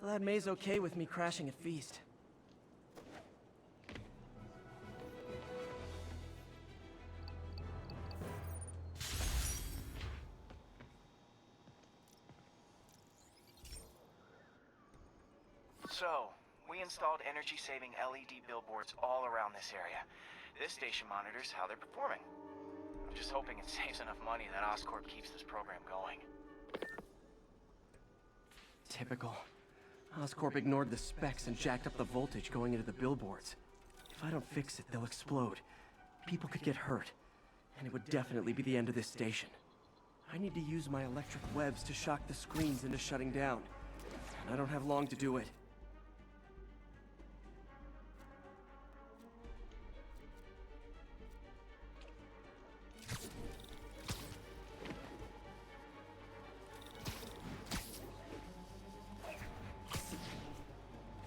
Glad May's okay with me crashing at Feast. So, we installed energy-saving LED billboards all around this area. This station monitors how they're performing. I'm just hoping it saves enough money that Oscorp keeps this program going. Typical. Oscorp ignored the specs and jacked up the voltage going into the billboards. If I don't fix it, they'll explode. People could get hurt. And it would definitely be the end of this station. I need to use my electric webs to shock the screens into shutting down. And I don't have long to do it.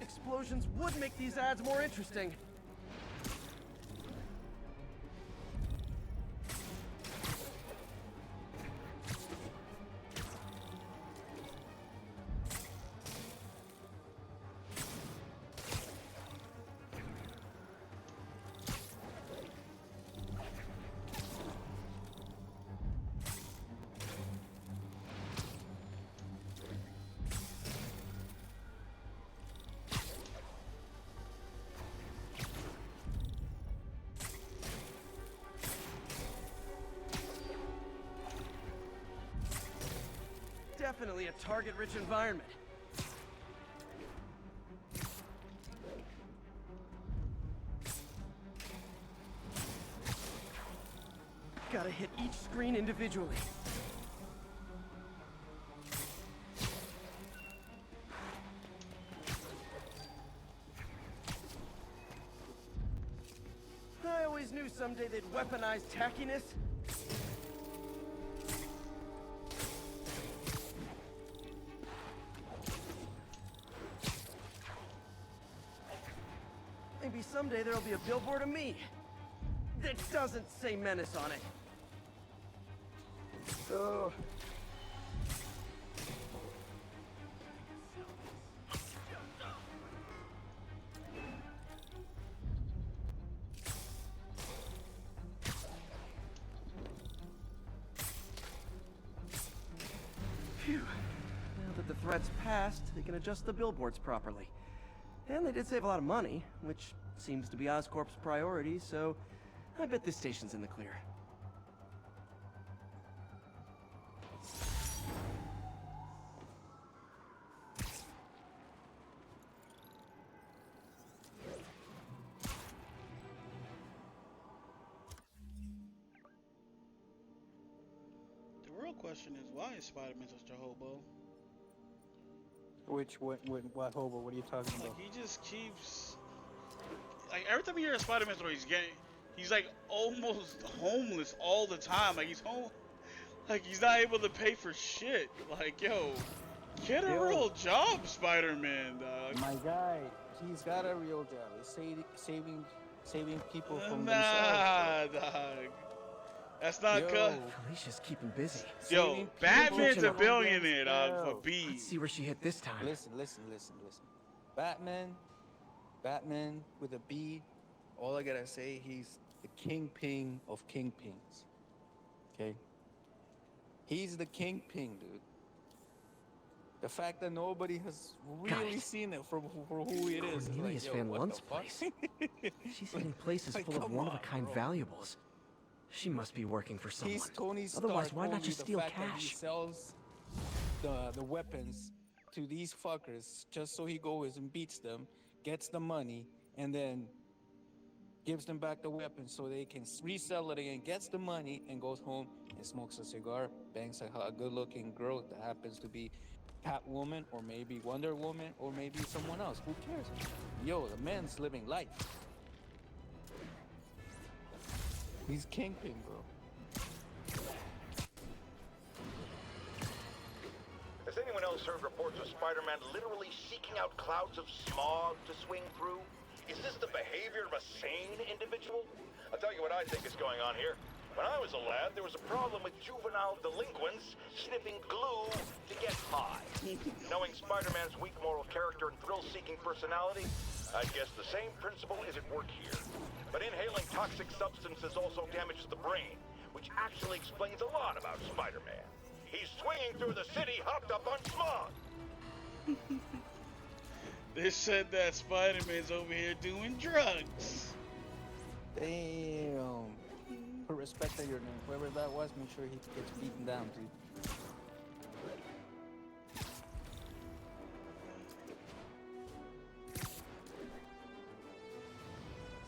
Explosions would make these ads more interesting. Definitely a target-rich environment. Gotta hit each screen individually. I always knew someday they'd weaponize tackiness. Maybe someday there'll be a billboard of me that doesn't say Menace on it. Oh. Phew. Now that the threat's passed, they can adjust the billboards properly. And they did save a lot of money, which seems to be Oscorp's priority, so I bet this station's in the clear. The real question is, why is Spider-Man such a hobo? What hobo? What are you talking about? Like, he just keeps... Like, every time you hear a Spider-Man story, he's like almost homeless all the time. Like, he's home... Like, he's not able to pay for shit. Like, yo, get a real job, Spider-Man, dog. My guy, he's got a real job. He's saving people from Nah, themselves. dog. That's not Felicia's keeping busy. Yo, Batman's a billionaire, dog, for B. Let's see where she hit this time. Listen. Batman with a B. All I gotta say, he's the kingpin of kingpins. Okay? He's the kingpin, dude. The fact that nobody has really seen it for who it is. Cornelius like, Van what Lunt's the fuck? place. She's hiding places Like, full of come one-of-a-kind on, bro. valuables. She must be working for someone. He's Tony Stark. Otherwise, why not only just the steal fact that he cash? sells the weapons to these fuckers just so he goes and beats them, gets the money, and then gives them back the weapons so they can resell it again, gets the money, and goes home and smokes a cigar, bangs a good-looking girl that happens to be Catwoman, or maybe Wonder Woman, or maybe someone else. Who cares? Yo, the man's living life. He's kingpin, bro. Has anyone else heard reports of Spider-Man literally seeking out clouds of smog to swing through? Is this the behavior of a sane individual? I'll tell you what I think is going on here. When I was a lad, there was a problem with juvenile delinquents sniffing glue to get high. Knowing Spider-Man's weak moral character and thrill-seeking personality, I guess the same principle is at work here. But inhaling toxic substances also damages the brain, which actually explains a lot about Spider-Man. He's swinging through the city hopped up on smog. They said that Spider-Man's over here doing drugs. Damn. Put respect on your name. Whoever that was, make sure he gets beaten down, dude.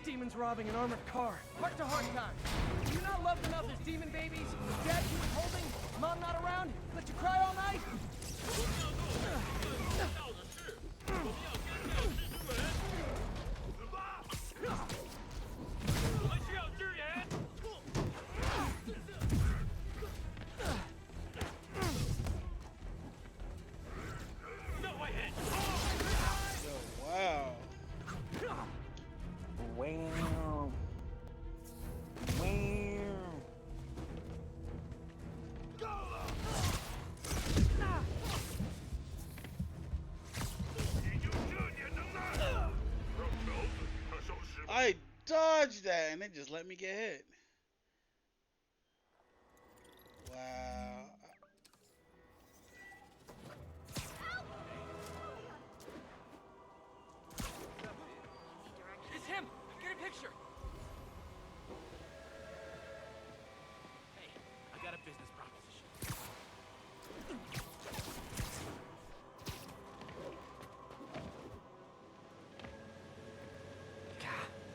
Demons robbing an armored car. Heart to heart time. Do you not love them out as demon babies? Dad you was holding? Mom not around? Let you cry all night? Wow. Wow. I dodged that and it just let me get hit. Wow. It's him! Get a picture! Hey, I got a business proposition.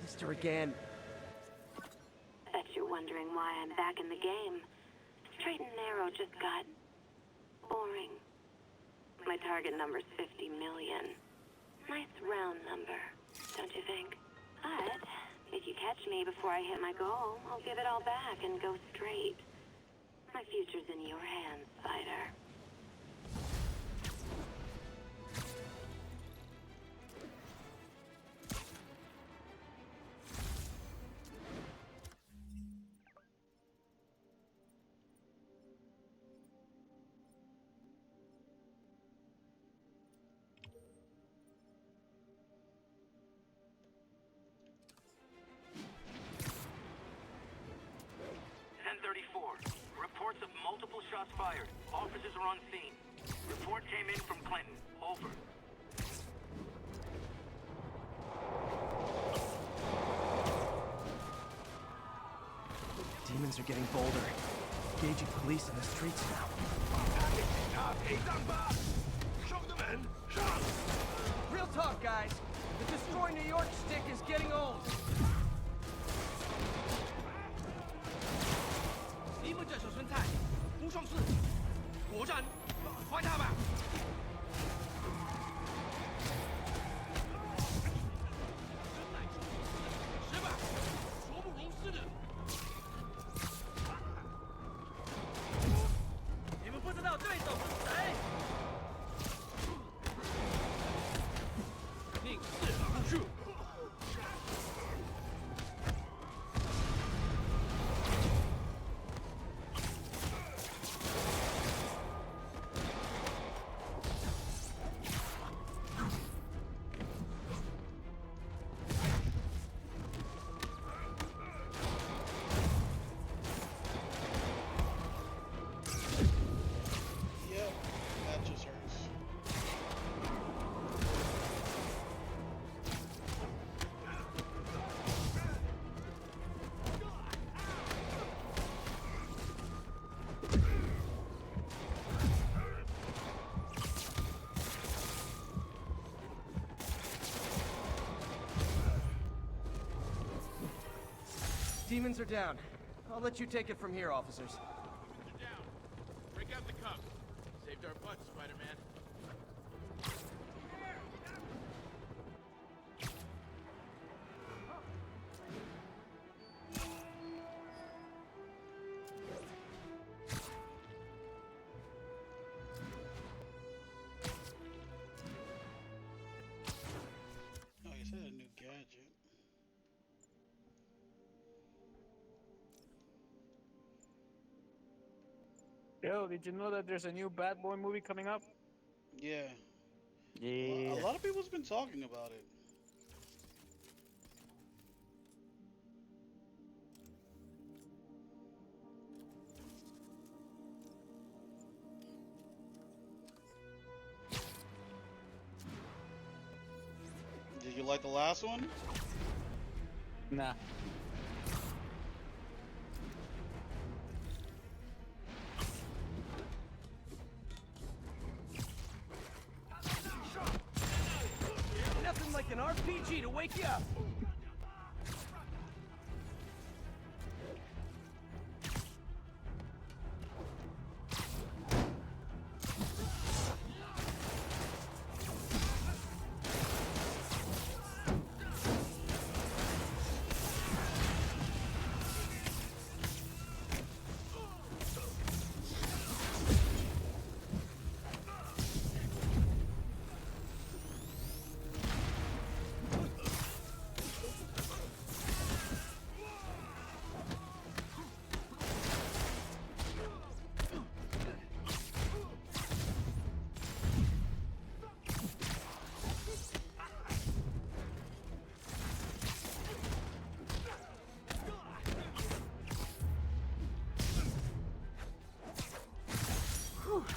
Mister again. Bet you're wondering why I'm back in the game. Straight and narrow just got boring. My target number's 50 million. Nice round number, don't you think? But if you catch me before I hit my goal, I'll give it all back and go straight. My future's in your hands, Spider. Reports of multiple shots fired. Officers are on scene. Report came in from Clinton. Over. Demons are getting bolder. Engaging police in the streets now. Real talk, guys. The Destroy New York stick is getting old. 你们这手酸菜，不上市，果然，快他吧！是吧？说不容事的。你们不知道对手是谁？宁死不屈。 Yep, that just hurts. Demons are down. I'll let you take it from here, officers. They're down. Break out the cuffs. Saved our butts, Spider-Man. Oh, he said a new gadget. Yo, did you know that there's a new Bad Boy movie coming up? Yeah. Yeah. A lot of people's been talking about it. Did you like the last one? Nah. Nothing like an RPG to wake you up.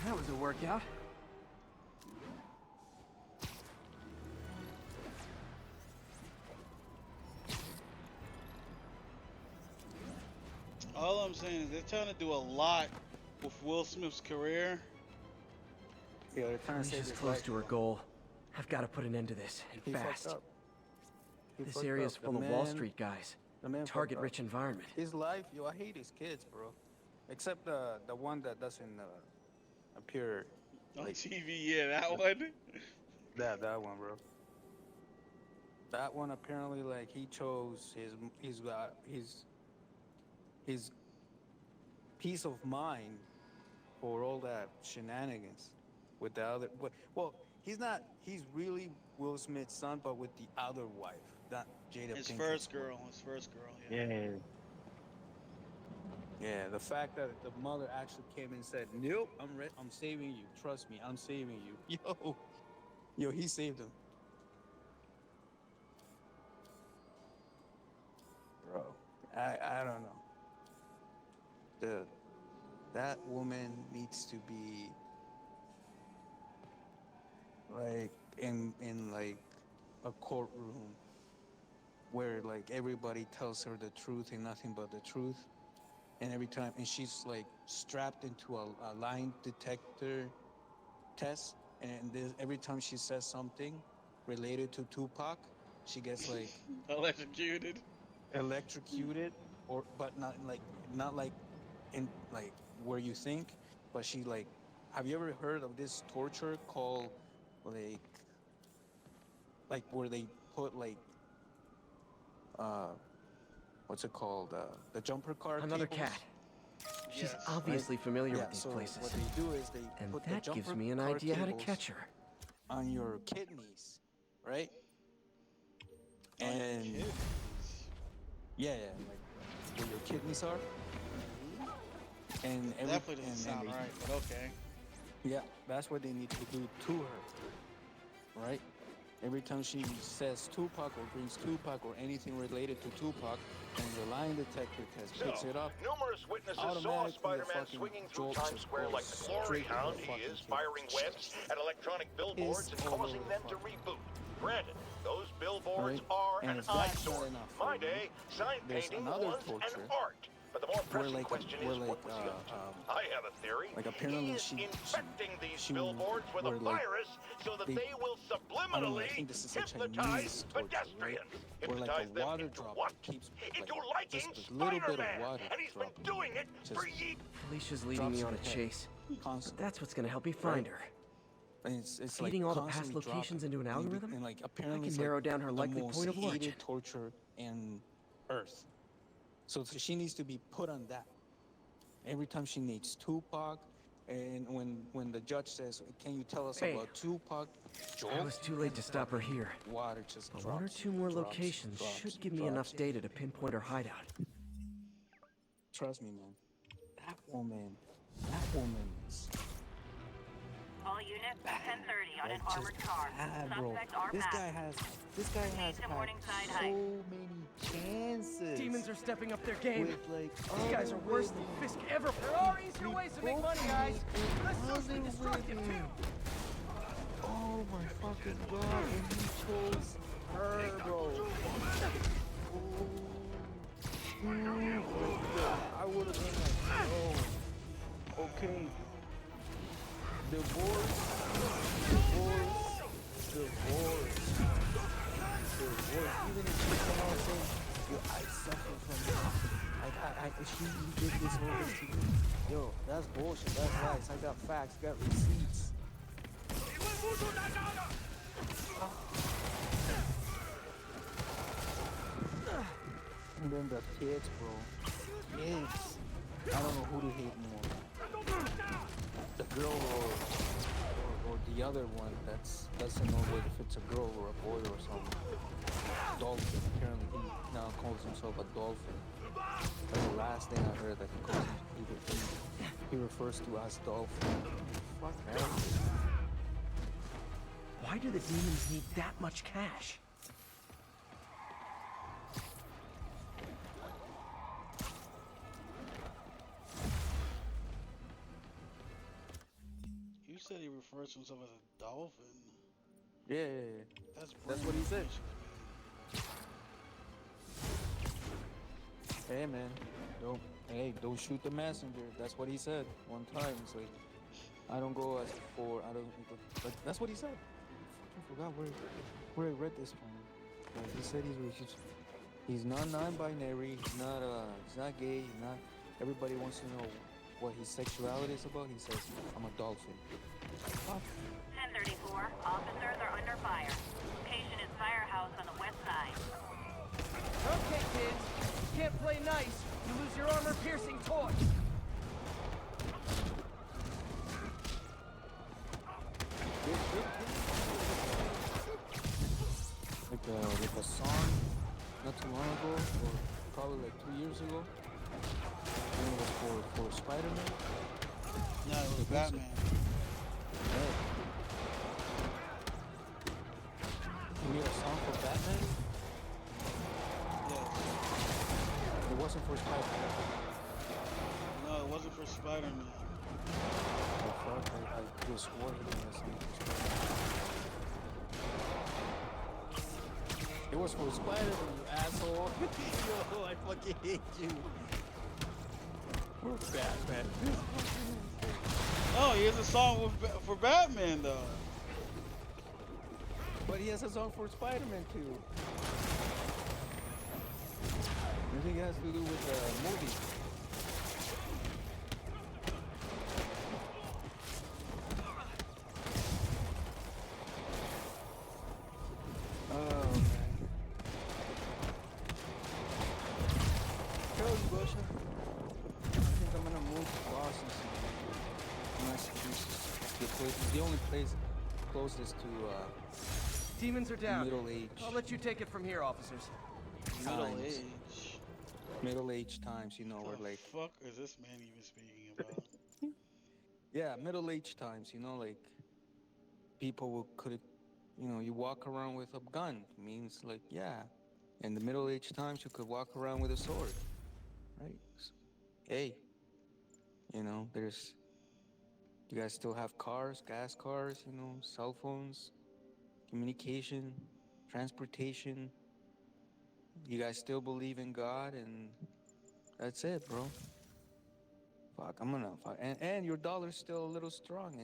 That was a workout. All I'm saying is they're trying to do a lot with Will Smith's career. Yeah, they're trying to say Alicia's this close life. to her goal. I've got to put an end to this, and He fucked fast. up. He This fucked area's up. The full of Wall man- Street guys. The man fucked up. Target-rich environment. His life, yo, I hate his kids, bro. Except the one that doesn't appear. On Like, TV, yeah, that one. that one, bro. That one apparently, like, he chose his peace of mind for all that shenanigans with the other. Well, he's not. He's really Will Smith's son, but with the other wife, not Jada. His Pinkett's first wife. girl. His first girl. Yeah. Yeah. Yeah, the fact that the mother actually came and said, "Nope, I'm saving you. Trust me, I'm saving you." Yo, he saved him. Bro, I don't know. That woman needs to be like in like a courtroom where like everybody tells her the truth and nothing but the truth. And every time, and she's like strapped into a line detector test, and every time she says something related to Tupac, she gets like Electrocuted. electrocuted, but not like in like where you think, but she like. Have you ever heard of this torture called like where they put like what's it called? The jumper car Another cables? cat. She's Yes. obviously familiar Yeah, with these so places. what they do is they And put that the gives jumper me an car idea how to cables catch her. on your kidneys, right? And yeah, like where your kidneys are. And Definitely doesn't sound they- right, but okay. Yeah, that's what they need to do to her, right? Every time she says Tupac or brings Tupac or anything related to Tupac, and the line detector test picks it up, Numerous witnesses saw automatically the Spider-Man fucking swinging through jolt Times just Square goes like the glory straight to the hound he fucking is, kid. firing webs at electronic billboards and all causing over them the to fucking reboot. Granted, those billboards Right. are And an if that's not eyesore. enough My for you, day, sign there's painting another was an torture art. But the more where pressing like question where is, like what was he up to? I have a theory. like He apparently is she infecting these she billboards with a where, like, virus so that they- they will I don't know, I subliminally think this is a hypnotize Chinese torture, right? pedestrians. Where like Hypnotize a them water into drop what? keeps Into like, liking just a little bit of Spider-Man. water And he's been dropping. doing it for Just years. Felicia's leading me drops on a in your head chase. But constantly. that's what's gonna help me find her. And it's Feeding like all the past constantly locations dropping. into an algorithm, And like I apparently can it's narrow like down her the likely most point of origin. hated torture in Earth. So she needs to be put on that. Every time she needs Tupac, and when the judge says, "Can you tell us Hey, about Tupac?" I was too late to stop her here. Water just But drops. one or two more drops, locations drops, should give me drops. enough data to pinpoint her hideout. Trust me, man. That Woman's. All units, 10:30 on an Like, armored just car. bad, bro. Suspects are This back. guy has to had Morningside so Heights. many chances. Demons are stepping up their game. with like These guys are worse than Fisk ever. There are easier ways to make money, guys. Less socially destructive, too. Oh my fucking god, and he chose her, bro. I would have been like, oh, okay. Divorce. Even if she come out saying, yo, I suffer from this. She did this over to me. Yo, that's bullshit. That's lies. I got facts. Got receipts. And then the kids, bro. Kids. I don't know who to hate more. The girl or the other one that's doesn't know if it's a girl or a boy or something. Dolphin. Apparently he now calls himself a dolphin. That's the last thing I heard that he calls him. He refers to as dolphin. Fuck that. Why do the demons need that much cash? You said he refers to himself as a dolphin. Yeah. That's what he said. information. Hey man, don't shoot the messenger. That's what he said one time. It's like, I don't go as for, I don't, like, that's what he said. I forgot where I read this from. Like, he said he's not non-binary, he's not gay, he's not, everybody wants to know what his sexuality is about. He says, I'm a dolphin. Fuck. 1034. Officers are under fire. Location is firehouse on the west side. Okay, kids. You can't play nice. You lose your armor-piercing torch. Like a song not too long ago, or probably like 2 years ago. And it was for Spider-Man. No, it was Batman. Yeah. You made a song for Batman? Yes. It wasn't for Spider-Man. No, it wasn't for Spider-Man. Oh fuck, I could have swore he made a song for Spider-Man. It was for Spider-Man, you asshole. Yo, I fucking hate you. We're Batman. Oh, he has a song for Batman though. But he has a song for Spider-Man too. I think it has to do with the movie. Oh man. Tell you, Busha. I think I'm gonna move to Boston, Massachusetts. It's the only place closest to Demons are down. middle age. I'll let you take it from here, officers. Middle Times. age. Middle age times, you know, What where the like, fuck is this man even speaking about? yeah, middle age times, you know, like could, you know, you walk around with a gun. Means like, yeah. In the middle age times, you could walk around with a sword, right? So, hey, you know, you guys still have cars, gas cars, you know, cell phones, communication, transportation. You guys still believe in God, and that's it, bro. Fuck, fuck. And your dollar's still a little strong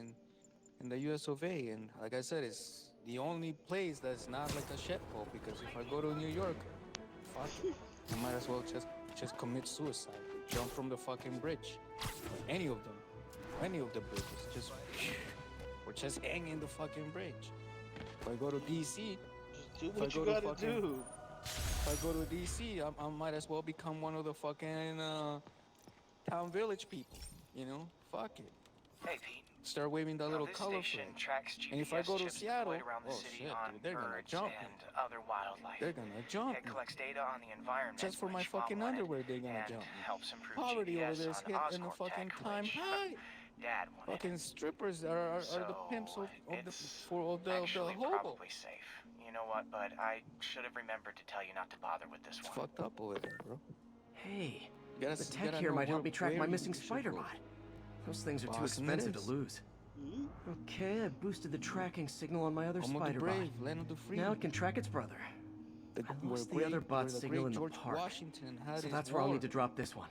in the US of A. And like I said, it's the only place that's not like a shithole, because if I go to New York, fuck it. I might as well just commit suicide. Jump from the fucking bridge. Any of them. Any of the bridges. Or just hang in the fucking bridge. If I go to DC, Just do what you gotta do. if I go to DC, I might as well become one of the fucking town village people. You know? Fuck it. Hey, Pete. Start waving that little This color station flag. tracks GPS And if I go to chips Seattle, deployed around the oh city shit, on dude, they're gonna birds jump me. and other wildlife. They're gonna jump It me. collects data on the environment, Just for my which, while fucking wanted, underwear, they're gonna and jump me. helps improve Poverty over GPS there is on hitting the Oscorp fucking tech, time which high. Dad wanted. Fucking strippers are the pimps of the It's of the actually hobo. probably safe. You know what, bud? I should have remembered to tell you not to bother with this It's one. fucked up over there, bro. Hey, You gotta, the you tech gotta here know might help where- me track where my you missing should spider go. bot. Those things are too Boston it expensive to is. lose. Okay, I boosted the tracking signal on my other Home of the spider bot. brave, land of the free. Now it can track its brother. The, I where lost the great- other where bot the signal great in the George park. Washington had So his that's where I'll war, need to drop this one.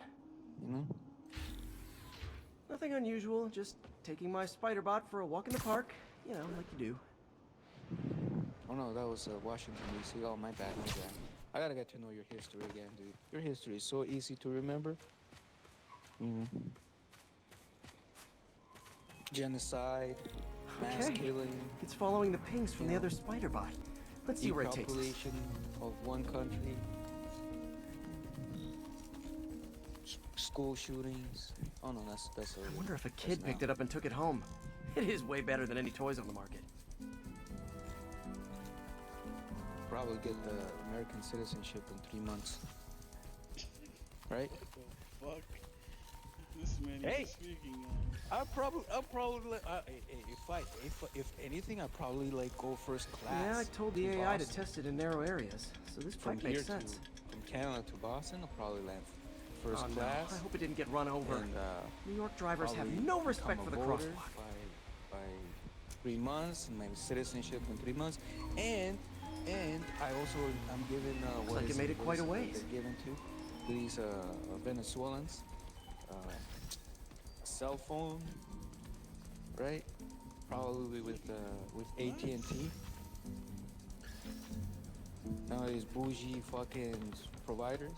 You know? Nothing unusual, just taking my spider bot for a walk in the park. You know, like you do. Oh no, that was Washington D.C. Oh, my bad, my bad. I gotta get to know your history again, dude. Your history is so easy to remember. Genocide, mass Okay. killing, It's following the pings from the Yeah. other spider bot. Let's see where it takes us. depopulation of one country, school shootings. Oh no, that's I wonder if a kid picked it up and took it home. It is way better than any toys on the market. Probably get the American citizenship in 3 months. Right? Fuck. This man Hey! is speaking. I'll probably if anything, I'd probably like go first class. Yeah, I told the to AI to Boston. test it in narrow areas, so this From might here make sense. from Canada to Boston, I'll probably land first Oh, no. class. I hope it didn't get run over. And New York drivers have probably no become respect a for the voter crosswalk. by 3 months, and my citizenship in 3 months, and I also I'm given what like is it made it what quite is a ways. they're given to these Venezuelans, a cell phone, right? Probably with AT&T. Now these bougie fucking providers.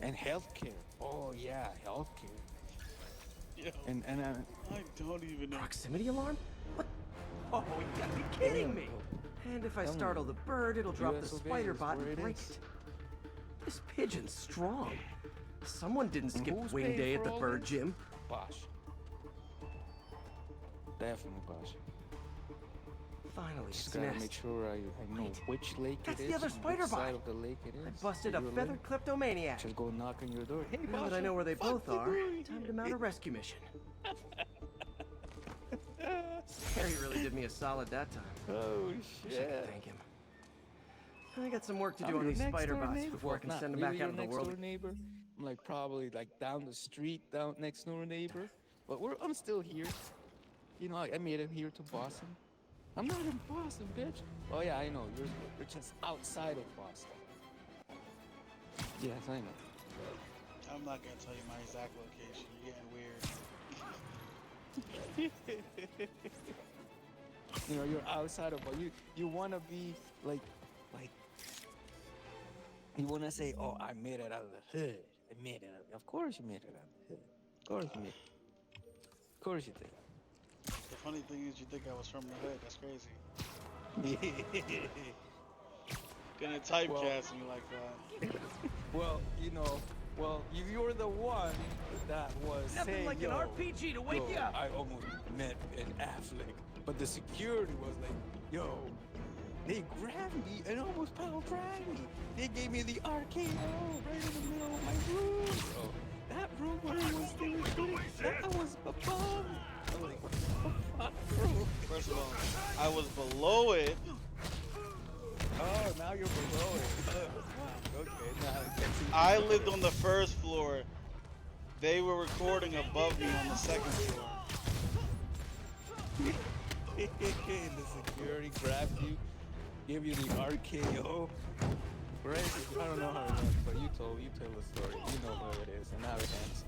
And healthcare. Oh yeah, healthcare. Yo, And I don't even know. Proximity alarm? What? Oh, you gotta be kidding me! And if I Tell me. startle the bird, it'll drop the US of A spider is bot where and it break is. it. This pigeon's strong. Someone didn't And skip who's wing paying day at for the all bird this? gym. Bosch. Definitely Bosch. Finally, Just it's gotta nest. make sure I know Wait, which lake that's it is. the other and spider which bot. side of the lake it is. I busted a that you're feathered living. kleptomaniac. Just go knock on your door. Hey, Now Bosch, that I know where they fuck both you are, doing time here? to mount a rescue mission. Harry really did me a solid that time. Oh Wish I shit. could thank him. I got some work to I'm do on your these next spider door bots neighbor. before Well, I can not send them really back your out of the next world. door neighbor. I'm like probably like down the street, down next door neighbor. But I'm still here. You know, I made it here to Boston. I'm not in Boston, bitch. Oh yeah, I know. You're just outside of Boston. Yes, I know. I'm not gonna tell you my exact location. You're getting weird. You know, you're outside of, but you wanna be like you wanna say, oh, I made it out of the hood. I made it out. Of course you made it out of the hood. Of course you made it. Of course you did. The funny thing is, you think I was from the hood. That's crazy. Gonna typecast me like that. Well, you know, if you're the one that was Nothing saying, like yo, an RPG to wake yo, you up. I almost met an Affleck, but the security was like, yo, they grabbed me and almost power dragged me. They gave me the RKO right in the middle of my room. Bro. That room where they were shooting, that was a bomb. I'm like, what the fuck, bro? First of all, I was below it. Oh, now you're below it. Okay, now I can see. I lived on the first floor. They were recording above me on the second floor. And the security grabbed you, gave you the RKO. Right? I don't know how it went, but you tell the story. You know where it is and how it ends.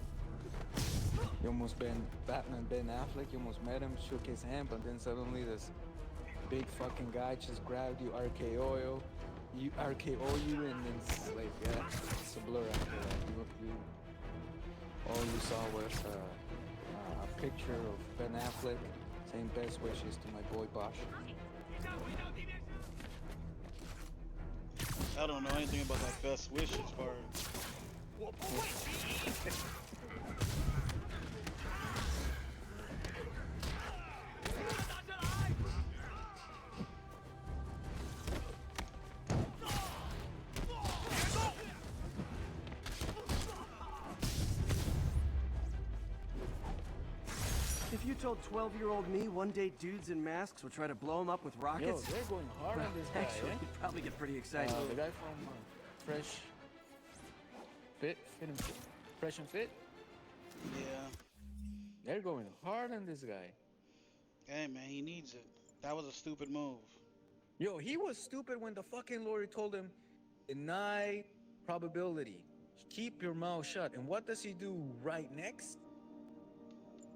You almost Batman Ben Affleck, you almost met him, shook his hand, but then suddenly this big fucking guy just grabbed you, RKO you, and then it's like, yeah, it's a blur after that. You all you saw was a picture of Ben Affleck saying best wishes to my boy Bosch. I don't know anything about that best wishes part. you told 12-year-old me one day dudes in masks would try to blow him up with Yo, rockets, they're going hard on this guy, actually, eh? you'd probably get pretty excited. The guy from Fresh Fresh and Fit. Yeah. They're going hard on this guy. Hey man, he needs it. That was a stupid move. Yo, he was stupid when the fucking lawyer told him, deny probability. Keep your mouth shut. And what does he do right next?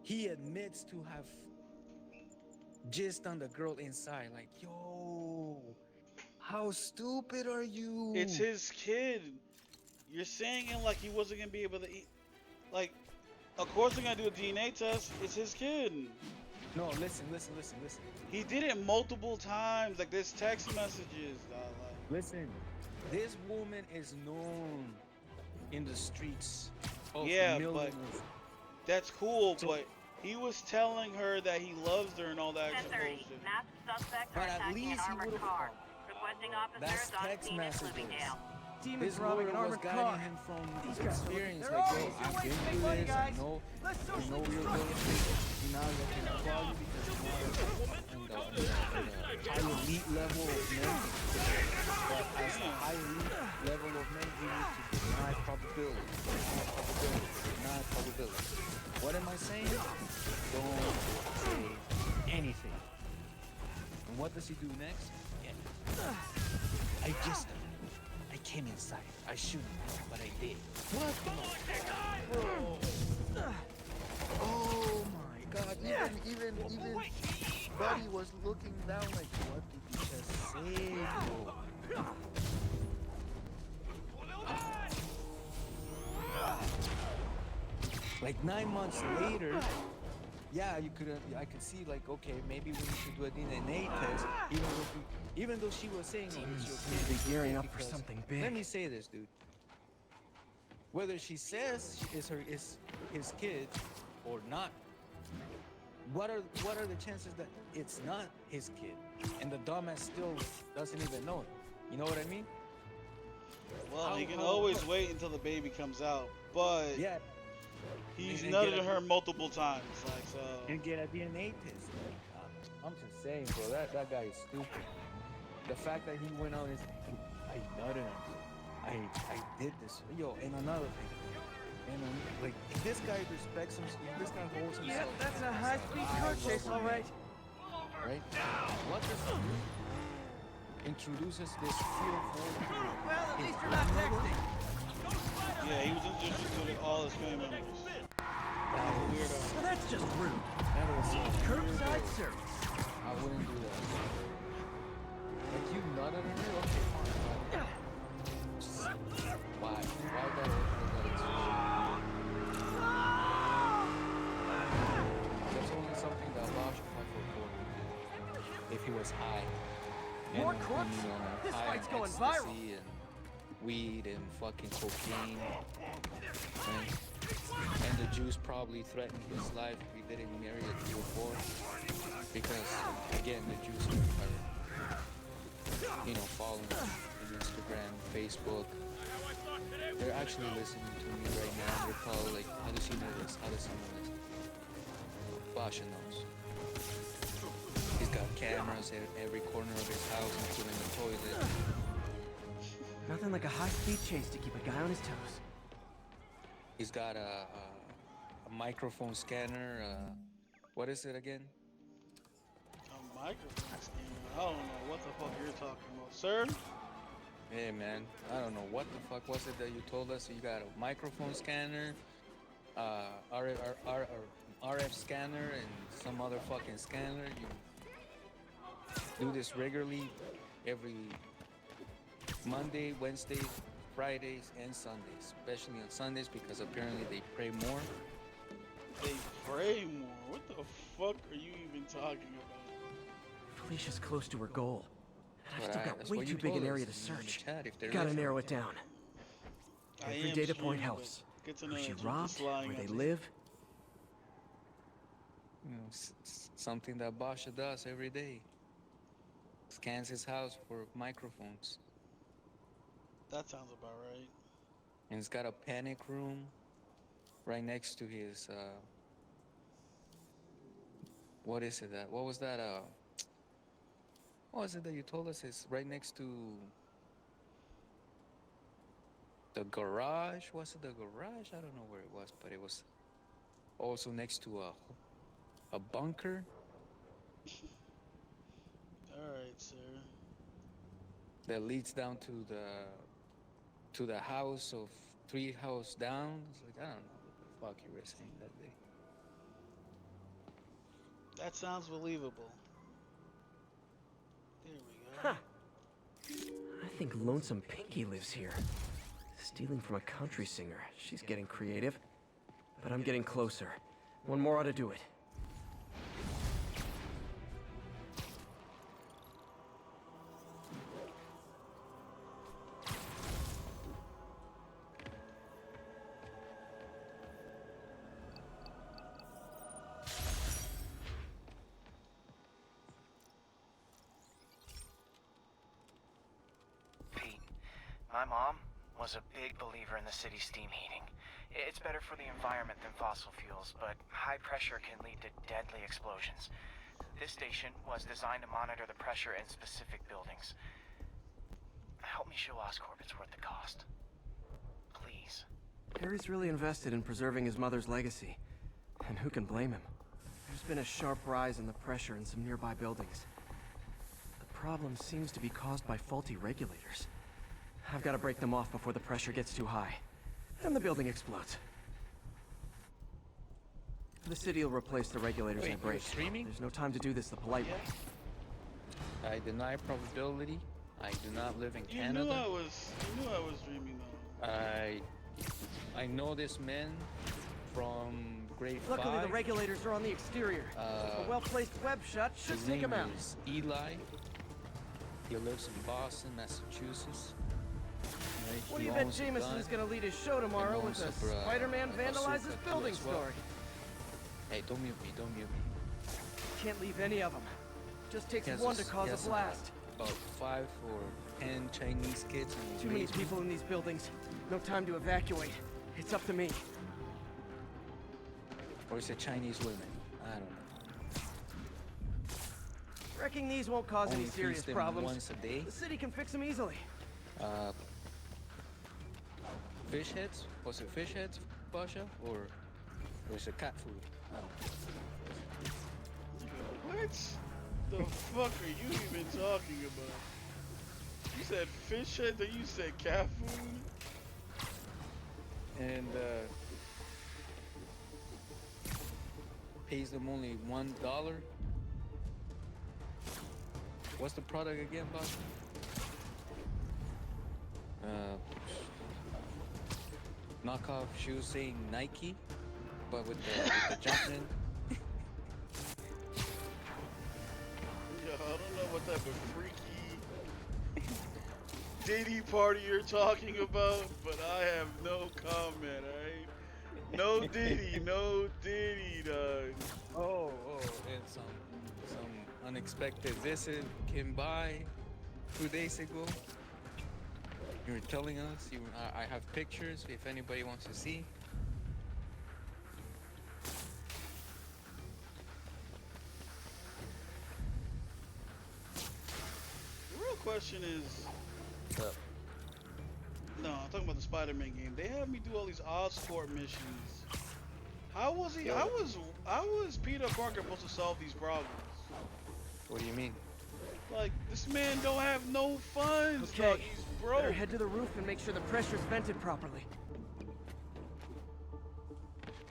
He admits to have jizzed on the girl inside. Like, yo, how stupid are you? It's his kid. You're saying it like he wasn't gonna be able to eat. Like, of course they're gonna do a DNA test. It's his kid. No, listen. He did it multiple times. Like, there's text messages. Like, Listen, this woman is known in the streets of Yeah, but- millions. that's cool, but he was telling her that he loves her and all that extra 10:30. bullshit. Masked suspects But are at attacking an least he armored would've car. fought. Requesting That's officers on text scene at messages. Bloomingdale. Demons This robbing lawyer an was armored guiding car. him from These his guys are experience. looking- Like, they're yo, always I've ways been to make through money, this. guys. I know Let's real socially estate. Now I can applaud you because you're not in the high elite level of men. But as a high elite level of men, you need to deny probability. Deny probability. What am I saying? Don't say anything. And what does he do next? Yeah. I just I came inside. I shouldn't, but I did. What? Oh my God! Even Buddy was looking down like, what did you just say, bro? Like 9 months later, yeah, I could see like, okay, maybe we need to do a DNA test, even though she was saying, oh, it's your Seems to kid, be gearing up for because- something big. Let me say this, dude. Whether she says is his kid or not, what are the chances that it's not his kid and the dumbass still doesn't even know it? You know what I mean? Well, he can how- always wait until the baby comes out, but Yeah, he's and nutted get a- her multiple times. Like, so. and get a DNA test. Like, I'm just saying, bro, that guy is stupid. The fact that he went on is, I nutted him. I did this. Yo, and another thing. And like, if this guy respects himself, if this guy holds himself. Yep, that's a high-speed car chase, all right. Right? What does he do? Introduces this fearful. Well, at least you're not texting. Yeah, he was introduced to all his family members. Weirdo. Well, that's just rude. That was so Curbside weird. service. I wouldn't do that. Like, you nutted on me? Okay, fine. Why? Why that? That's only something that Bosch would do if he was high. More And, corpse? This high fight's on going ecstasy viral. And weed and fucking cocaine. Right? And the Jews probably threatened his life if he didn't marry a Jew before. Because, again, the Jews are, following on Instagram, Facebook. They're actually listening to me right now. They're probably like, how does he know this? How does he know this? Basha knows. He's got cameras at every corner of his house, including the toilet. Nothing like a high-speed chase to keep a guy on his toes. He's got a microphone scanner. What is it again? A microphone scanner. I don't know what the fuck you're talking about, sir. Hey man, I don't know what the fuck was it that you told us. You got a microphone scanner, RF scanner, and some other fucking scanner. You do this regularly every Monday, Wednesday, Fridays, and Sundays. Especially on Sundays because apparently they pray more. They pray more. What the fuck are you even talking about? Felicia's close to her goal. And I've still Right, got that's way what you too big told an area us to in the search. chat, if they're Gotta listening. narrow it down. I Every am data streaming, point but helps. good to know Who that she you're just robbed, lying where they at me. live. Something that Basha does every day. Scans his house for microphones. That sounds about right. And he's got a panic room right next to his What is it that? What was that? What was it that you told us? It's right next to the garage. Was it the garage? I don't know where it was, but it was also next to a bunker Alright, sir. that leads down to the house of 3 house down. It's like, I don't know what the fuck you were saying that day. That sounds believable. There we go. Ha! I think Lonesome Pinky lives here. Stealing from a country singer. She's getting creative. But I'm getting closer. One more ought to do it. Pete, my mom was a big believer in the city's steam heating. It's better for the environment than fossil fuels, but high pressure can lead to deadly explosions. This station was designed to monitor the pressure in specific buildings. Help me show Oscorp it's worth the cost. Please. Harry's really invested in preserving his mother's legacy. And who can blame him? There's been a sharp rise in the pressure in some nearby buildings. The problem seems to be caused by faulty regulators. I've got to break them off before the pressure gets too high. And the building explodes. The city will replace the regulators Wait, I break. you're streaming? There's no time to do this the polite way. I deny probability. I do not live in You Canada. knew I was dreaming though. I know this man from grade Luckily, 5. the regulators are on the exterior. A well-placed web shot should His take name him out. is Eli. He lives in Boston, Massachusetts. Right? What do He you bet owns a Jameson's gun. gonna lead his show tomorrow He with owns a a Spider-Man a vandalizes bazooka building as well. story? Hey, don't mute me, don't mute me. Can't leave any of them. Just takes He has one a- to cause he a has blast. About 5 or 10 Chinese kids in his Too many basement. people in these buildings. No time to evacuate. It's up to me. Or is it Chinese women? I don't know. Wrecking these won't cause Only any serious feeds them problems. once a day. The city can fix them easily. Fish heads? Was it fish heads, Basha? Or is it cat food? I don't know. What the fuck are you even talking about? You said fish head, then you said cat food? And pays them only $1. What's the product again, Basha? Knockoff shoes saying Nike, but with the jumping. Yo, I don't know what type of freaky Diddy party you're talking about, but I have no comment, alright? No Diddy, no Diddy, dog. Oh, and some unexpected visit came by 2 days ago. You were telling us. I have pictures if anybody wants to see. The real question is, What's up? no, I'm talking about the Spider-Man game. They have me do all these Oscorp missions. How was he? How was Peter Parker supposed to solve these problems? What do you mean? Like, this man don't have no funds, Okay, dog. He's broke. better head to the roof and make sure the pressure's vented properly.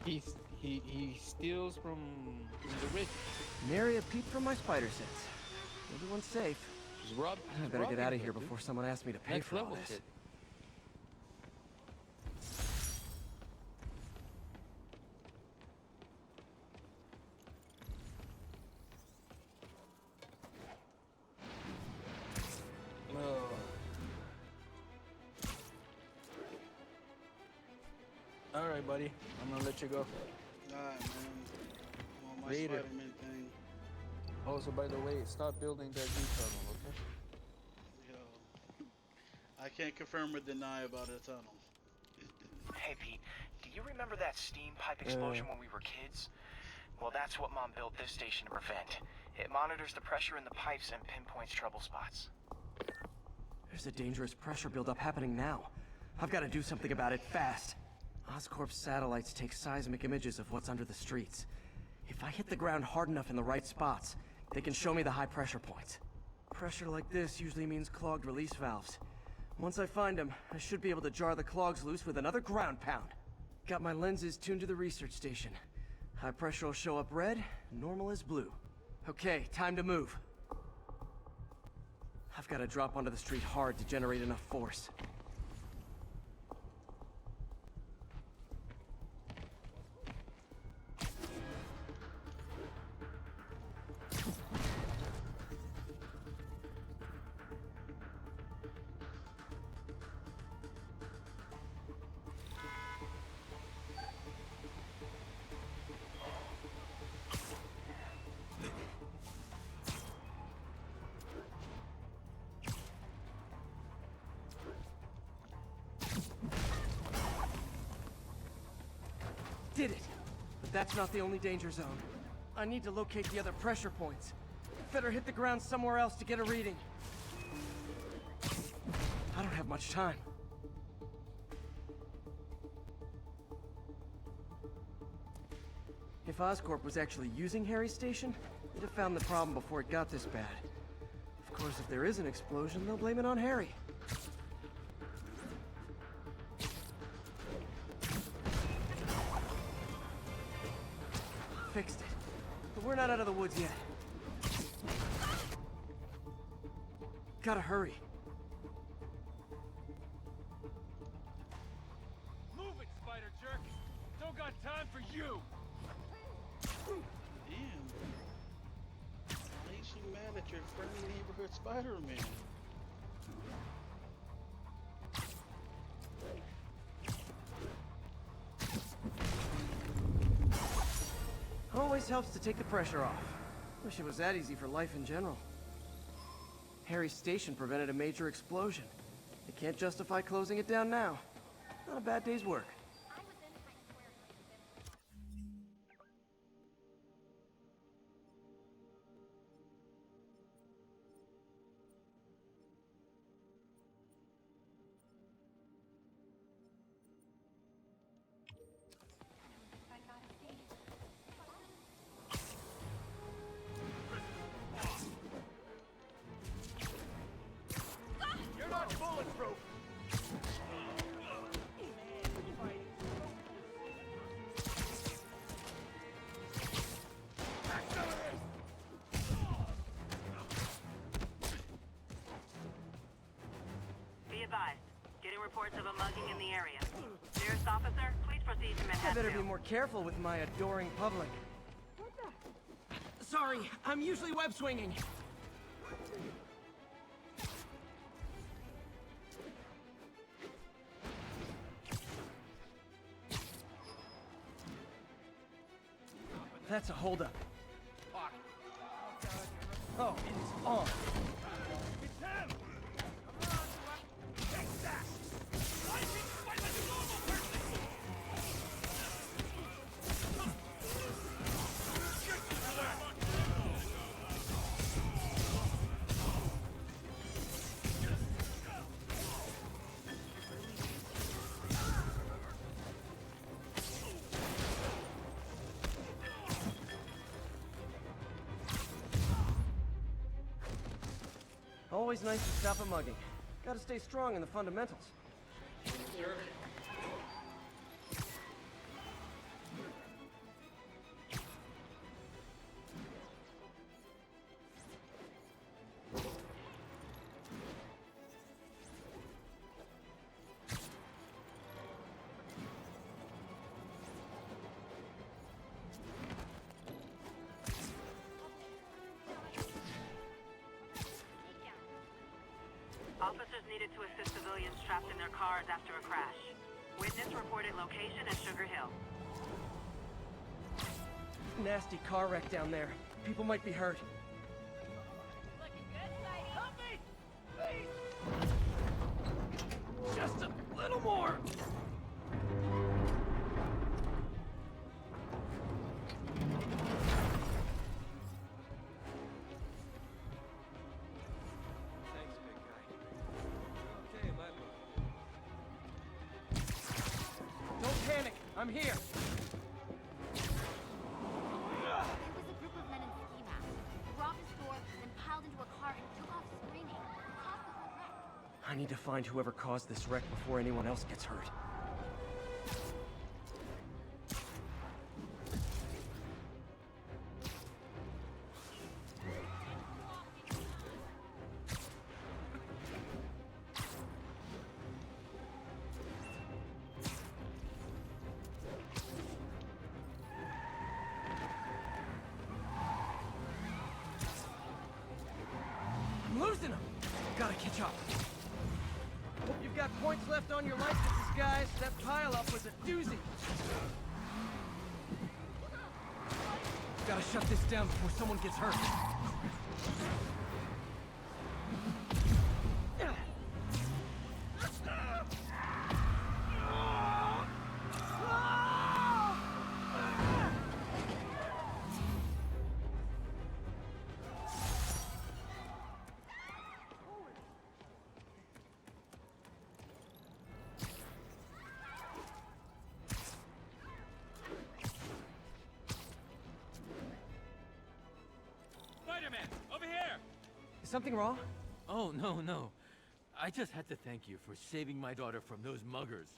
He steals from the rich. Nary a peep from my spider sense. Everyone's safe. He's robbed. I better get out of here before someone asks me to pay Next for all level this. kid. All right, buddy. I'm gonna let you go. Alright, man. I'm on my Later. Spider-Man thing. Also, by the way, stop building that G tunnel, okay? Yo. I can't confirm or deny about a tunnel. Hey, Pete, do you remember that steam pipe explosion when we were kids? Well, that's what Mom built this station to prevent. It monitors the pressure in the pipes and pinpoints trouble spots. There's a dangerous pressure buildup happening now. I've got to do something about it fast. Oscorp's satellites take seismic images of what's under the streets. If I hit the ground hard enough in the right spots, they can show me the high pressure points. Pressure like this usually means clogged release valves. Once I find them, I should be able to jar the clogs loose with another ground pound. Got my lenses tuned to the research station. High pressure will show up red, normal is blue. Okay, time to move. I've got to drop onto the street hard to generate enough force. Did it! But that's not the only danger zone. I need to locate the other pressure points. Better hit the ground somewhere else to get a reading. I don't have much time. If Oscorp was actually using Harry's station, they'd have found the problem before it got this bad. Of course, if there is an explosion, they'll blame it on Harry. Fixed it. But we're not out of the woods yet. Gotta hurry. Move it, spider jerk! Don't got time for you! Damn. Why is she mad at your friendly neighborhood Spider-Man? Always helps to take the pressure off. Wish it was that easy for life in general. Harry's station prevented a major explosion. They can't justify closing it down now. Not a bad day's work. You're not bulletproof! Be advised. Getting reports of a mugging in the area. Nearest officer, please proceed to I Manhattan. better be more careful with my adoring public. Sorry, I'm usually web swinging. That's a holdup. Oh, it's on. It's him! Come on, take that! I can fight like a normal person! Always nice to stop a mugging. Gotta stay strong in the fundamentals. Officers needed to assist civilians trapped in their cars after a crash. Witness reported location as Sugar Hill. Nasty car wreck down there. People might be hurt. Help me! Please! Just a little more! Don't panic. I'm here. There was a group of men in ski masks. They robbed a store, then piled into a car and took off screaming. Caused the whole wreck. I need to find whoever caused this wreck before anyone else gets hurt. I'm losing them! Gotta catch up. Hope you've got points left on your licenses, guys. That pileup was a doozy. Gotta shut this down before someone gets hurt. Spider-Man, over here! Is something wrong? Oh, no. I just had to thank you for saving my daughter from those muggers.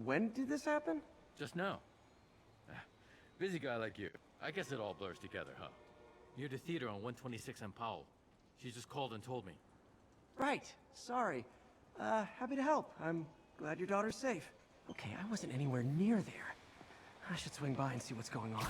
When did this happen? Just now. Busy guy like you. I guess it all blurs together, huh? Near the theater on 126 and Powell. She just called and told me. Right. Sorry. Happy to help. I'm glad your daughter's safe. Okay, I wasn't anywhere near there. I should swing by and see what's going on.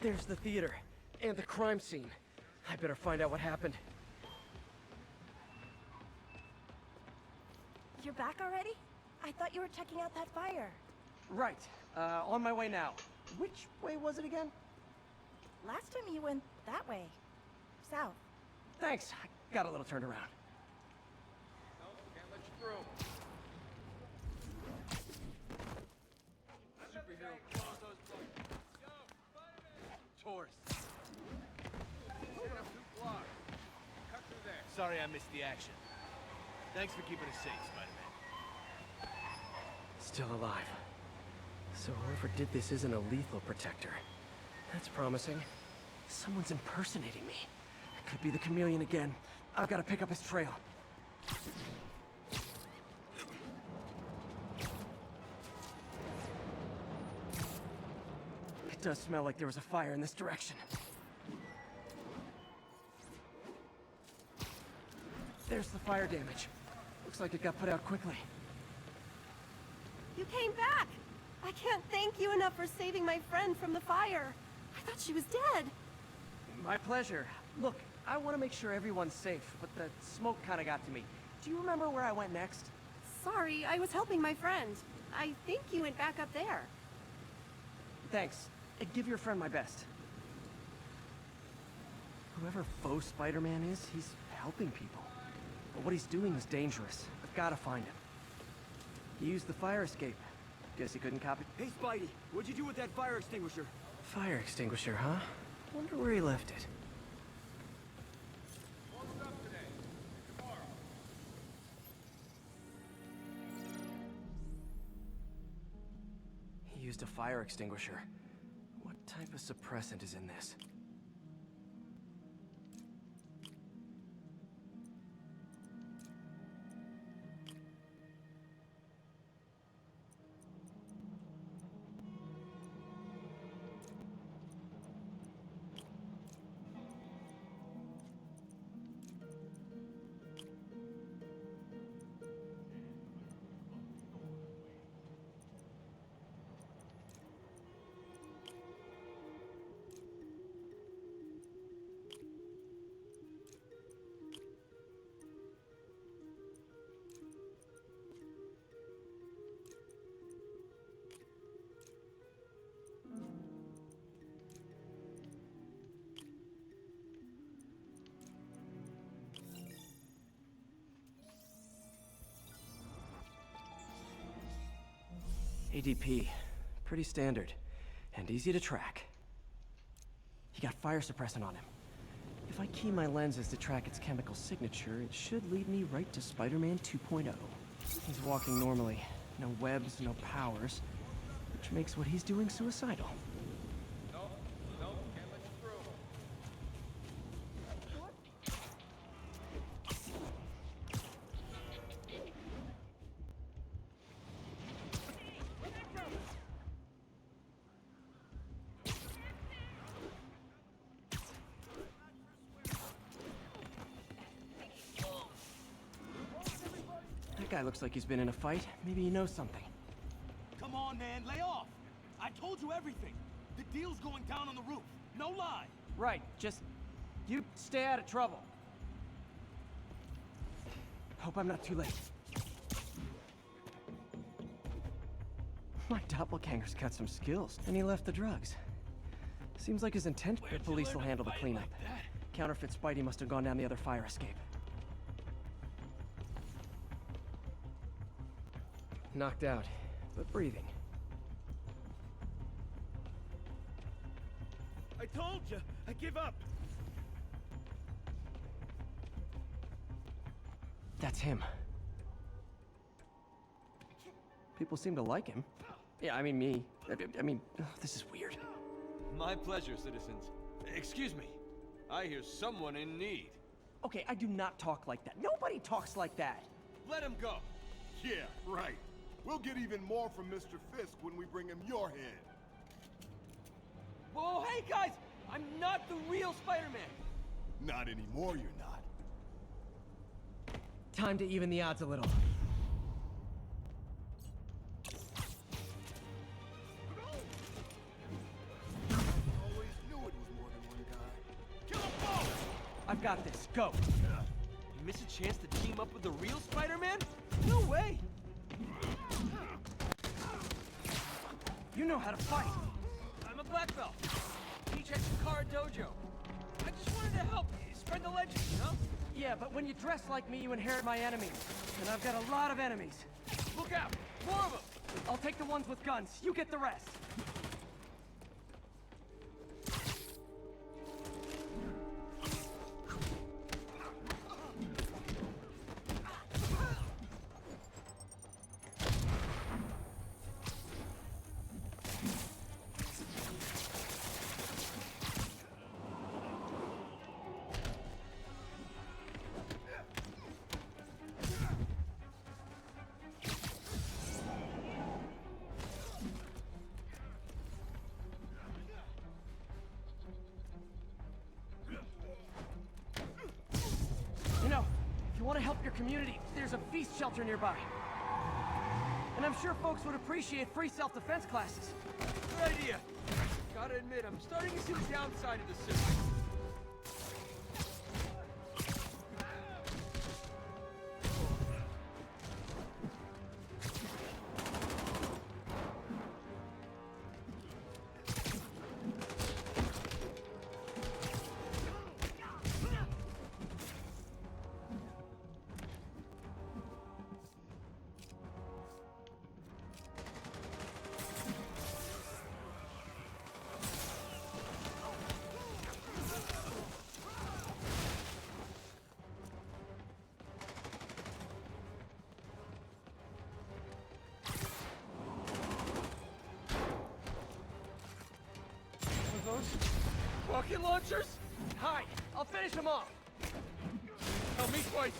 There's the theater, and the crime scene. I better find out what happened. You're back already? I thought you were checking out that fire. Right. On my way now. Which way was it again? Last time you went that way. South. Thanks. I got a little turned around. Can't let you through. Superhero close those buttons. Yo, Spider-Man! Tourists. Set up 2 blocks. Cut through there. Sorry I missed the action. Thanks for keeping us safe, Spider-Man. Still alive. So whoever did this isn't a lethal protector. That's promising. Someone's impersonating me. It could be the chameleon again. I've got to pick up his trail. It does smell like there was a fire in this direction. There's the fire damage. Looks like it got put out quickly. You came back! I can't thank you enough for saving my friend from the fire. I thought she was dead. My pleasure. Look, I want to make sure everyone's safe, but the smoke kind of got to me. Do you remember where I went next? Sorry, I was helping my friend. I think you went back up there. Thanks. Give your friend my best. Whoever faux Spider-Man is, he's helping people. But what he's doing is dangerous. I've got to find him. He used the fire escape. Guess he couldn't copy. Hey, Spidey, what'd you do with that fire extinguisher? Fire extinguisher, huh? Wonder where he left it. What's up today? Tomorrow. He used a fire extinguisher. What type of suppressant is in this? ADP. Pretty standard. And easy to track. He got fire suppressant on him. If I key my lenses to track its chemical signature, it should lead me right to Spider-Man 2.0. He's walking normally. No webs, no powers. Which makes what he's doing suicidal. Can't let you through. That guy looks like he's been in a fight. Maybe he knows something. Come on, man, lay off. I told you everything. The deal's going down on the roof. No lie. Right, just... you stay out of trouble. Hope I'm not too late. My doppelganger's got some skills, and he left the drugs. Seems like his intent, the police will handle the cleanup. Counterfeit Spidey must have gone down the other fire escape. Knocked out, but breathing. I told you. I give up. That's him. People seem to like him. Yeah, I mean me. I mean, this is weird. My pleasure, citizens. Excuse me. I hear someone in need. Okay, I do not talk like that. Nobody talks like that. Let him go. Yeah, right. We'll get even more from Mr. Fisk when we bring him your head. Whoa, hey guys! I'm not the real Spider-Man. Not anymore, you're not. Time to even the odds a little. Always knew it was more than one guy. Kill them both! I've got this. Go. You miss a chance to team up with the real Spider-Man? No way! You know how to fight. I'm a black belt. Teach at Shikara Dojo. I just wanted to help spread the legend, you know? Yeah, but when you dress like me, you inherit my enemies. And I've got a lot of enemies. Look out! More of them! I'll take the ones with guns. You get the rest. You know, if you want to help your community, there's a feast shelter nearby. And I'm sure folks would appreciate free self-defense classes. Good idea. Gotta admit, I'm starting to see the downside of the system. Rocket launchers? Hide! I'll finish them off! Tell me twice.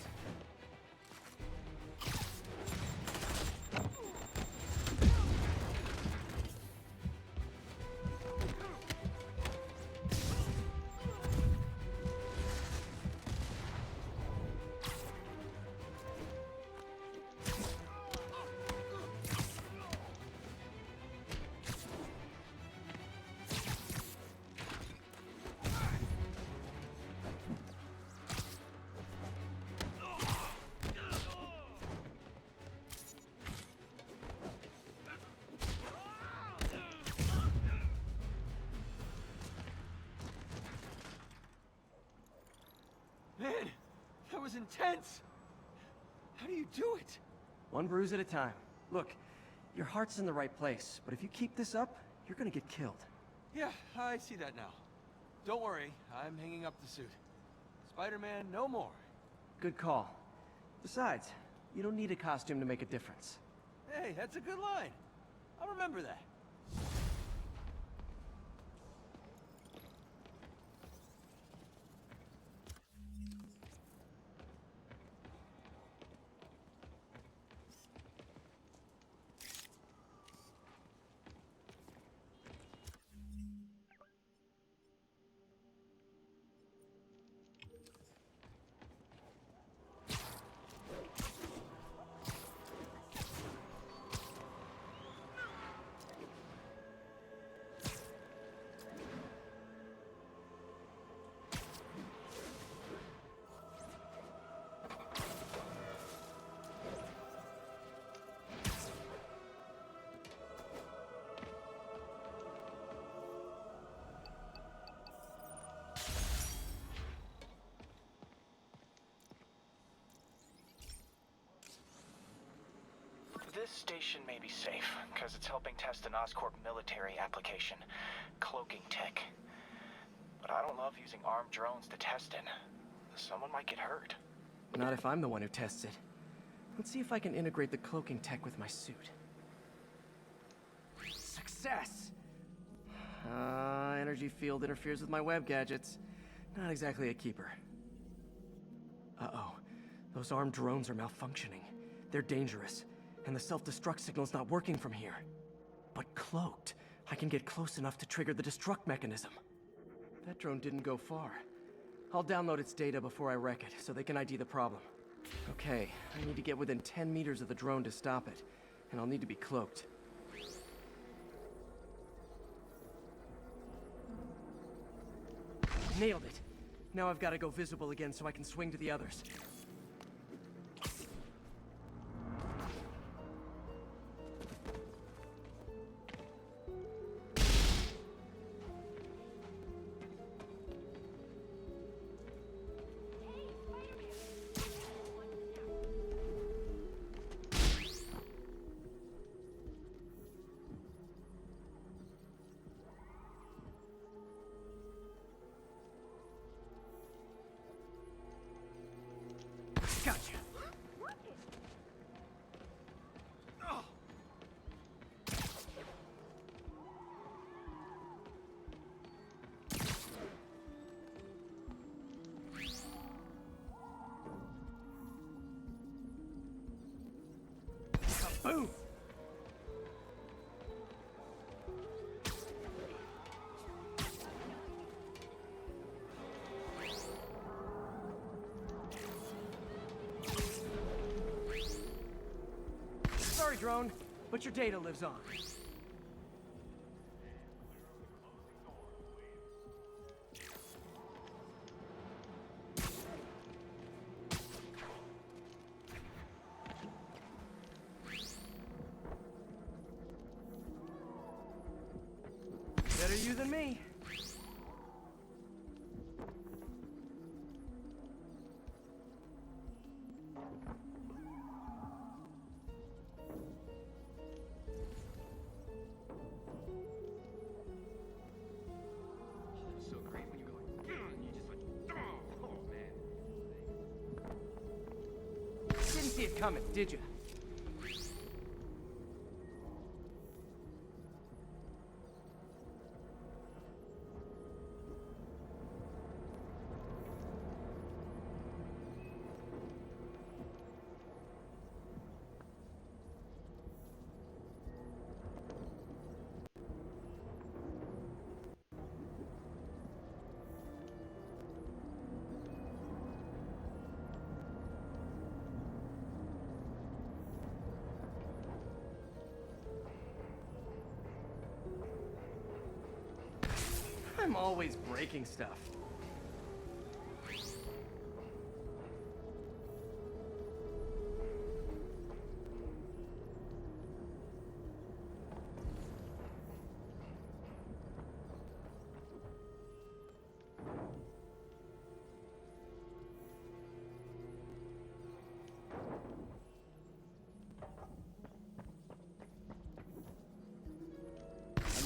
Man, that was intense. How do you do it? One bruise at a time. Look, Your heart's in the right place, but if you keep this up, you're gonna get killed. Yeah, I see that now. Don't worry, I'm hanging up the suit. Spider-Man, no more. Good call. Besides, you don't need a costume to make a difference. Hey, that's a good line. I'll remember that. This station may be safe, because it's helping test an Oscorp military application, cloaking tech. But I don't love using armed drones to test it. Someone might get hurt. Not if I'm the one who tests it. Let's see if I can integrate the cloaking tech with my suit. Success! Energy field interferes with my web gadgets. Not exactly a keeper. Uh-oh. Those armed drones are malfunctioning. They're dangerous. And the self-destruct signal's not working from here. But cloaked, I can get close enough to trigger the destruct mechanism. That drone didn't go far. I'll download its data before I wreck it, so they can ID the problem. Okay, I need to get within 10 meters of the drone to stop it. And I'll need to be cloaked. Nailed it! Now I've got to go visible again so I can swing to the others. Gotcha. Boom! Sorry, drone, but your data lives on. Better you than me. So great when you go like, and you just like, oh man. Didn't see it coming, did you? I'm always breaking stuff.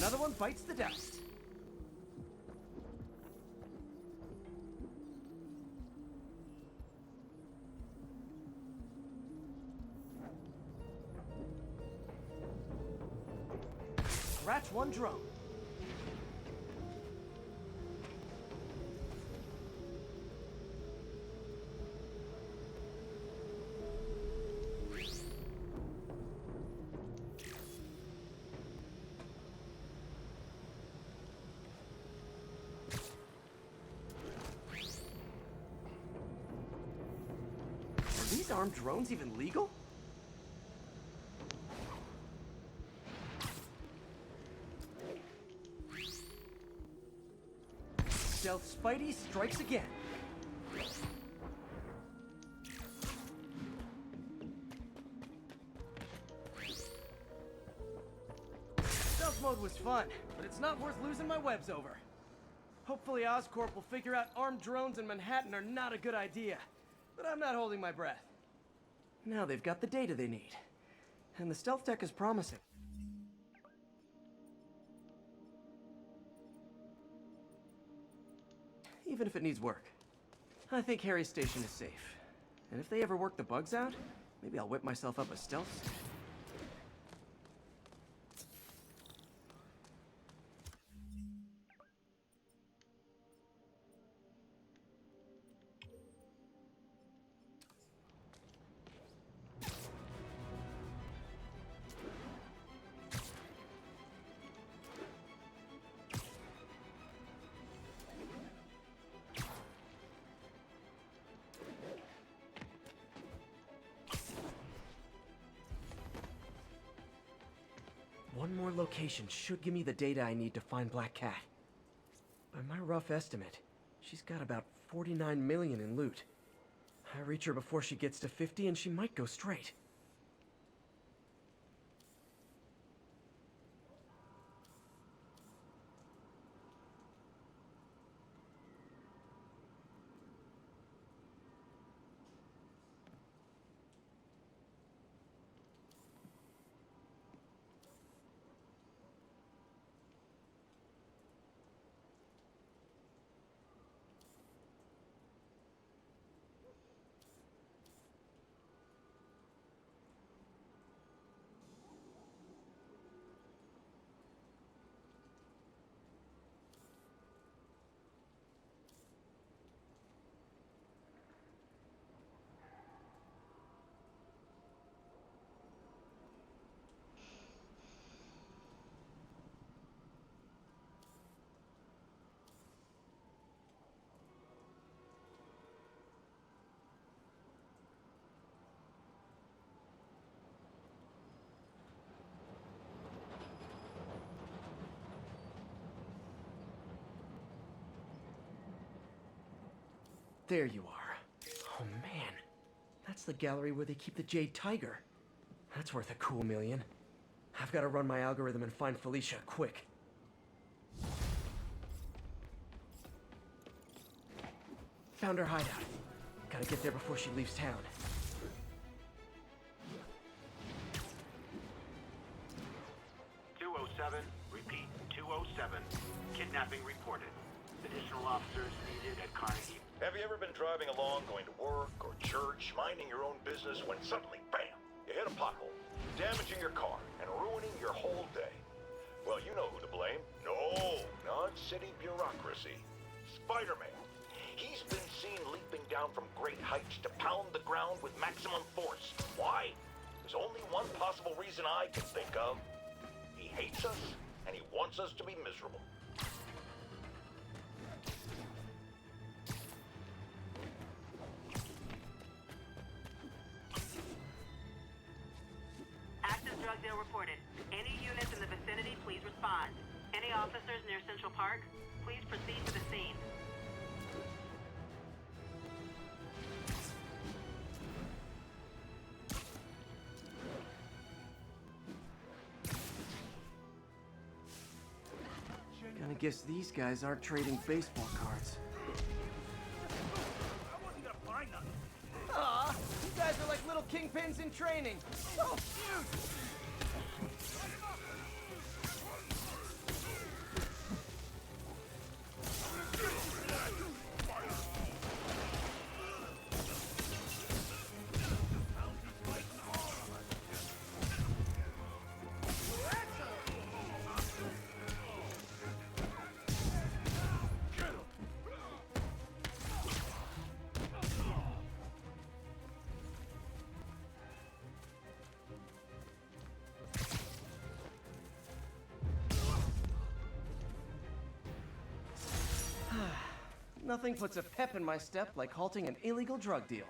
Another one bites the dust. Scratch one drone. Are these armed drones even legal? Stealth Spidey strikes again. Stealth mode was fun, but it's not worth losing my webs over. Hopefully Oscorp will figure out armed drones in Manhattan are not a good idea, but I'm not holding my breath. Now they've got the data they need, and the stealth tech is promising. Even if it needs work. I think Harry's station is safe. And if they ever work the bugs out, maybe I'll whip myself up a stealth suit. One more location should give me the data I need to find Black Cat. By my rough estimate, she's got about 49 million in loot. I reach her before she gets to 50 and she might go straight. There you are. Oh man, that's the gallery where they keep the Jade Tiger. That's worth a cool million. I've got to run my algorithm and find Felicia, quick. Found her hideout. Gotta get there before she leaves town. Repeat, 207. Kidnapping reported. Additional officers needed at Carnegie. Have you ever been driving along, going to work or church, minding your own business, when suddenly, bam, you hit a pothole, damaging your car and ruining your whole day? Well, you know who to blame. No, not city bureaucracy. Spider-Man. He's been seen leaping down from great heights to pound the ground with maximum force. Why? There's only one possible reason I can think of. He hates us, and he wants us to be miserable. Active drug deal reported. Any units in the vicinity, please respond. Any officers near Central Park, please proceed to the scene. Gonna guess these guys aren't trading baseball cards. I wasn't gonna find nothing. Aw, you guys are like little kingpins in training. So cute! Nothing puts a pep in my step like halting an illegal drug deal.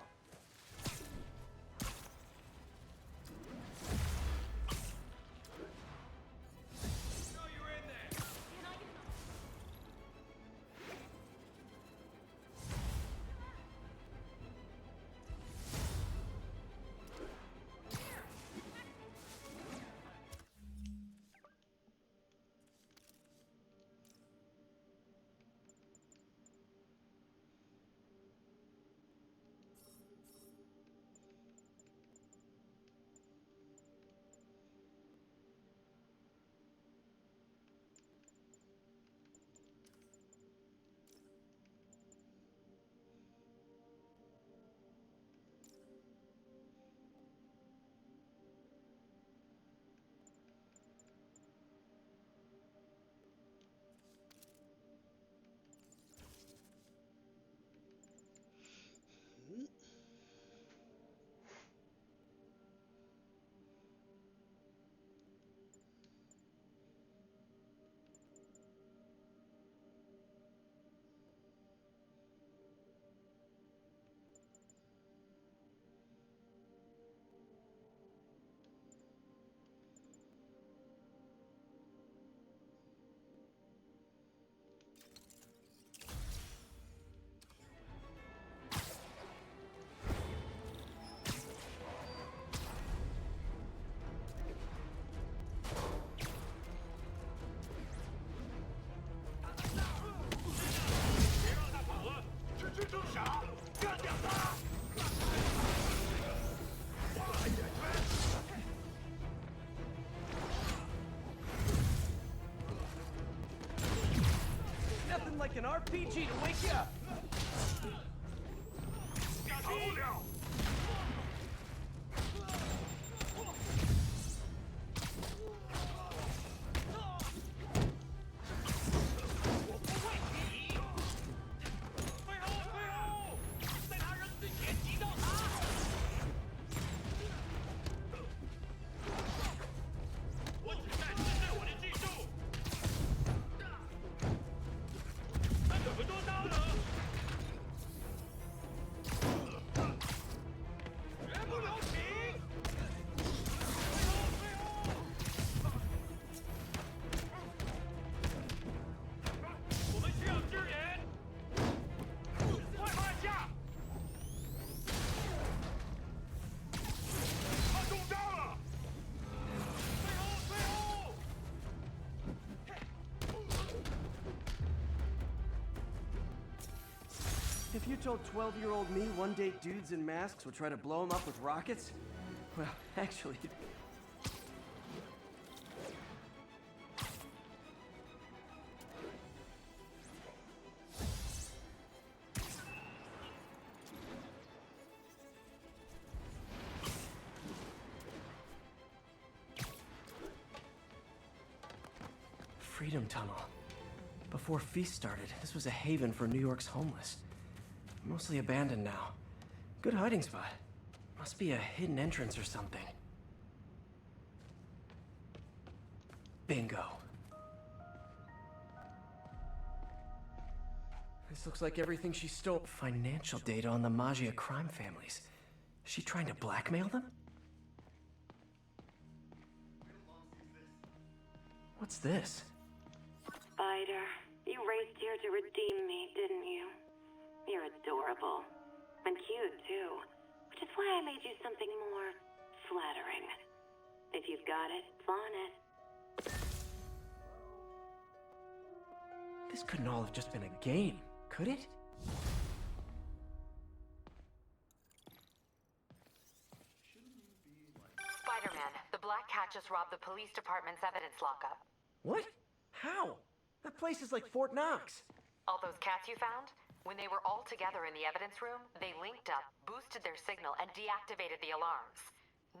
Nothing like an RPG to wake you up. If you told 12-year-old me one day dudes in masks would try to blow him up with rockets, well, actually... Freedom Tunnel. Before Feast started, this was a haven for New York's homeless. Mostly abandoned now. Good hiding spot. Must be a hidden entrance or something. Bingo. This looks like everything she stole. Financial data on the Maggia crime families. Is she trying to blackmail them? What's this? Spider, you raced here to redeem me, didn't you? You're adorable. And cute, too. Which is why I made you something more flattering. If you've got it, flaunt it. This couldn't all have just been a game, could it? Spider-Man, the Black Cat just robbed the police department's evidence lockup. What? How? That place is like Fort Knox. All those cats you found? When they were all together in the evidence room, they linked up, boosted their signal, and deactivated the alarms.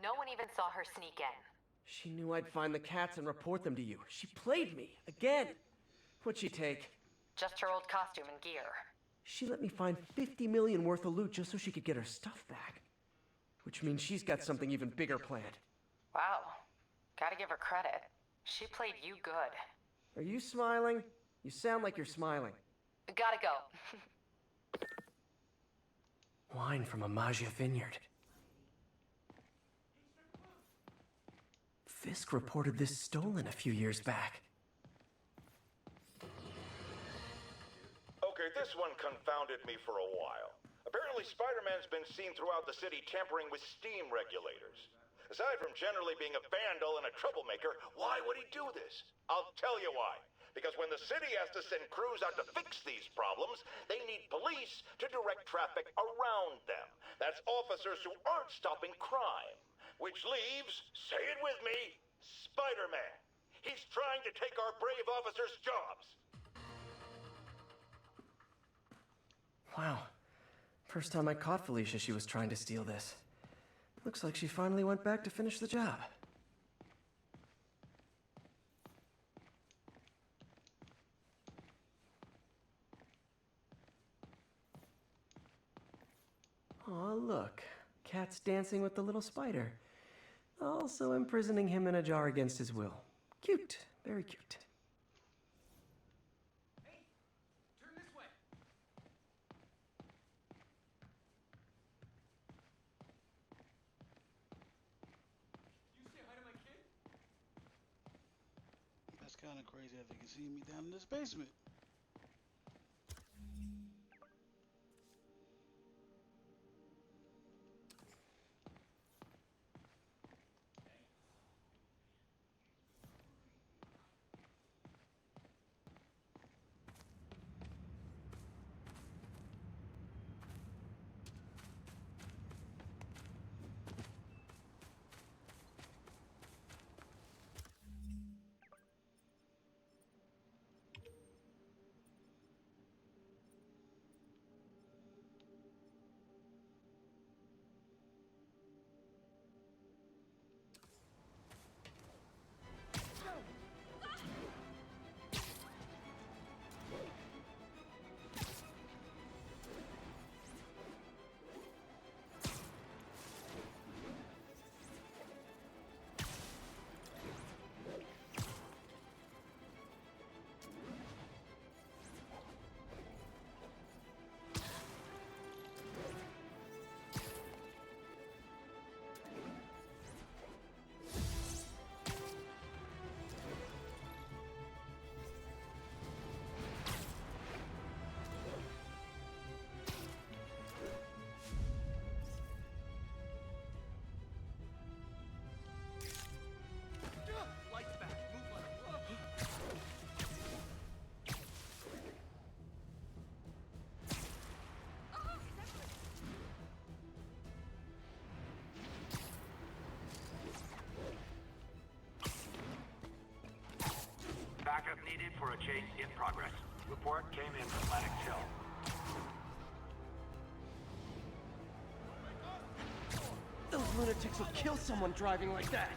No one even saw her sneak in. She knew I'd find the cats and report them to you. She played me, again. What'd she take? Just her old costume and gear. She let me find 50 million worth of loot just so she could get her stuff back. Which means she's got something even bigger planned. Wow. Gotta give her credit. She played you good. Are you smiling? You sound like you're smiling. Gotta go. Wine from a Magia vineyard. Fisk reported this stolen a few years back. Okay, this one confounded me for a while. Apparently, Spider-Man's been seen throughout the city tampering with steam regulators. Aside from generally being a vandal and a troublemaker, why would he do this? I'll tell you why. Because when the city has to send crews out to fix these problems, they need police to direct traffic around them. That's officers who aren't stopping crime. Which leaves, say it with me, Spider-Man. He's trying to take our brave officers' jobs. Wow. First time I caught Felicia, she was trying to steal this. Looks like she finally went back to finish the job. Aw, look. Cat's dancing with the little spider. Also imprisoning him in a jar against his will. Cute. Very cute. Turn this way. You say hi to my kid? That's kind of crazy that they can see me down in this basement. Lights back. Move letter. Backup needed for a chase in progress. Report came in from Lennox Hill. Those lunatics will kill someone driving like that.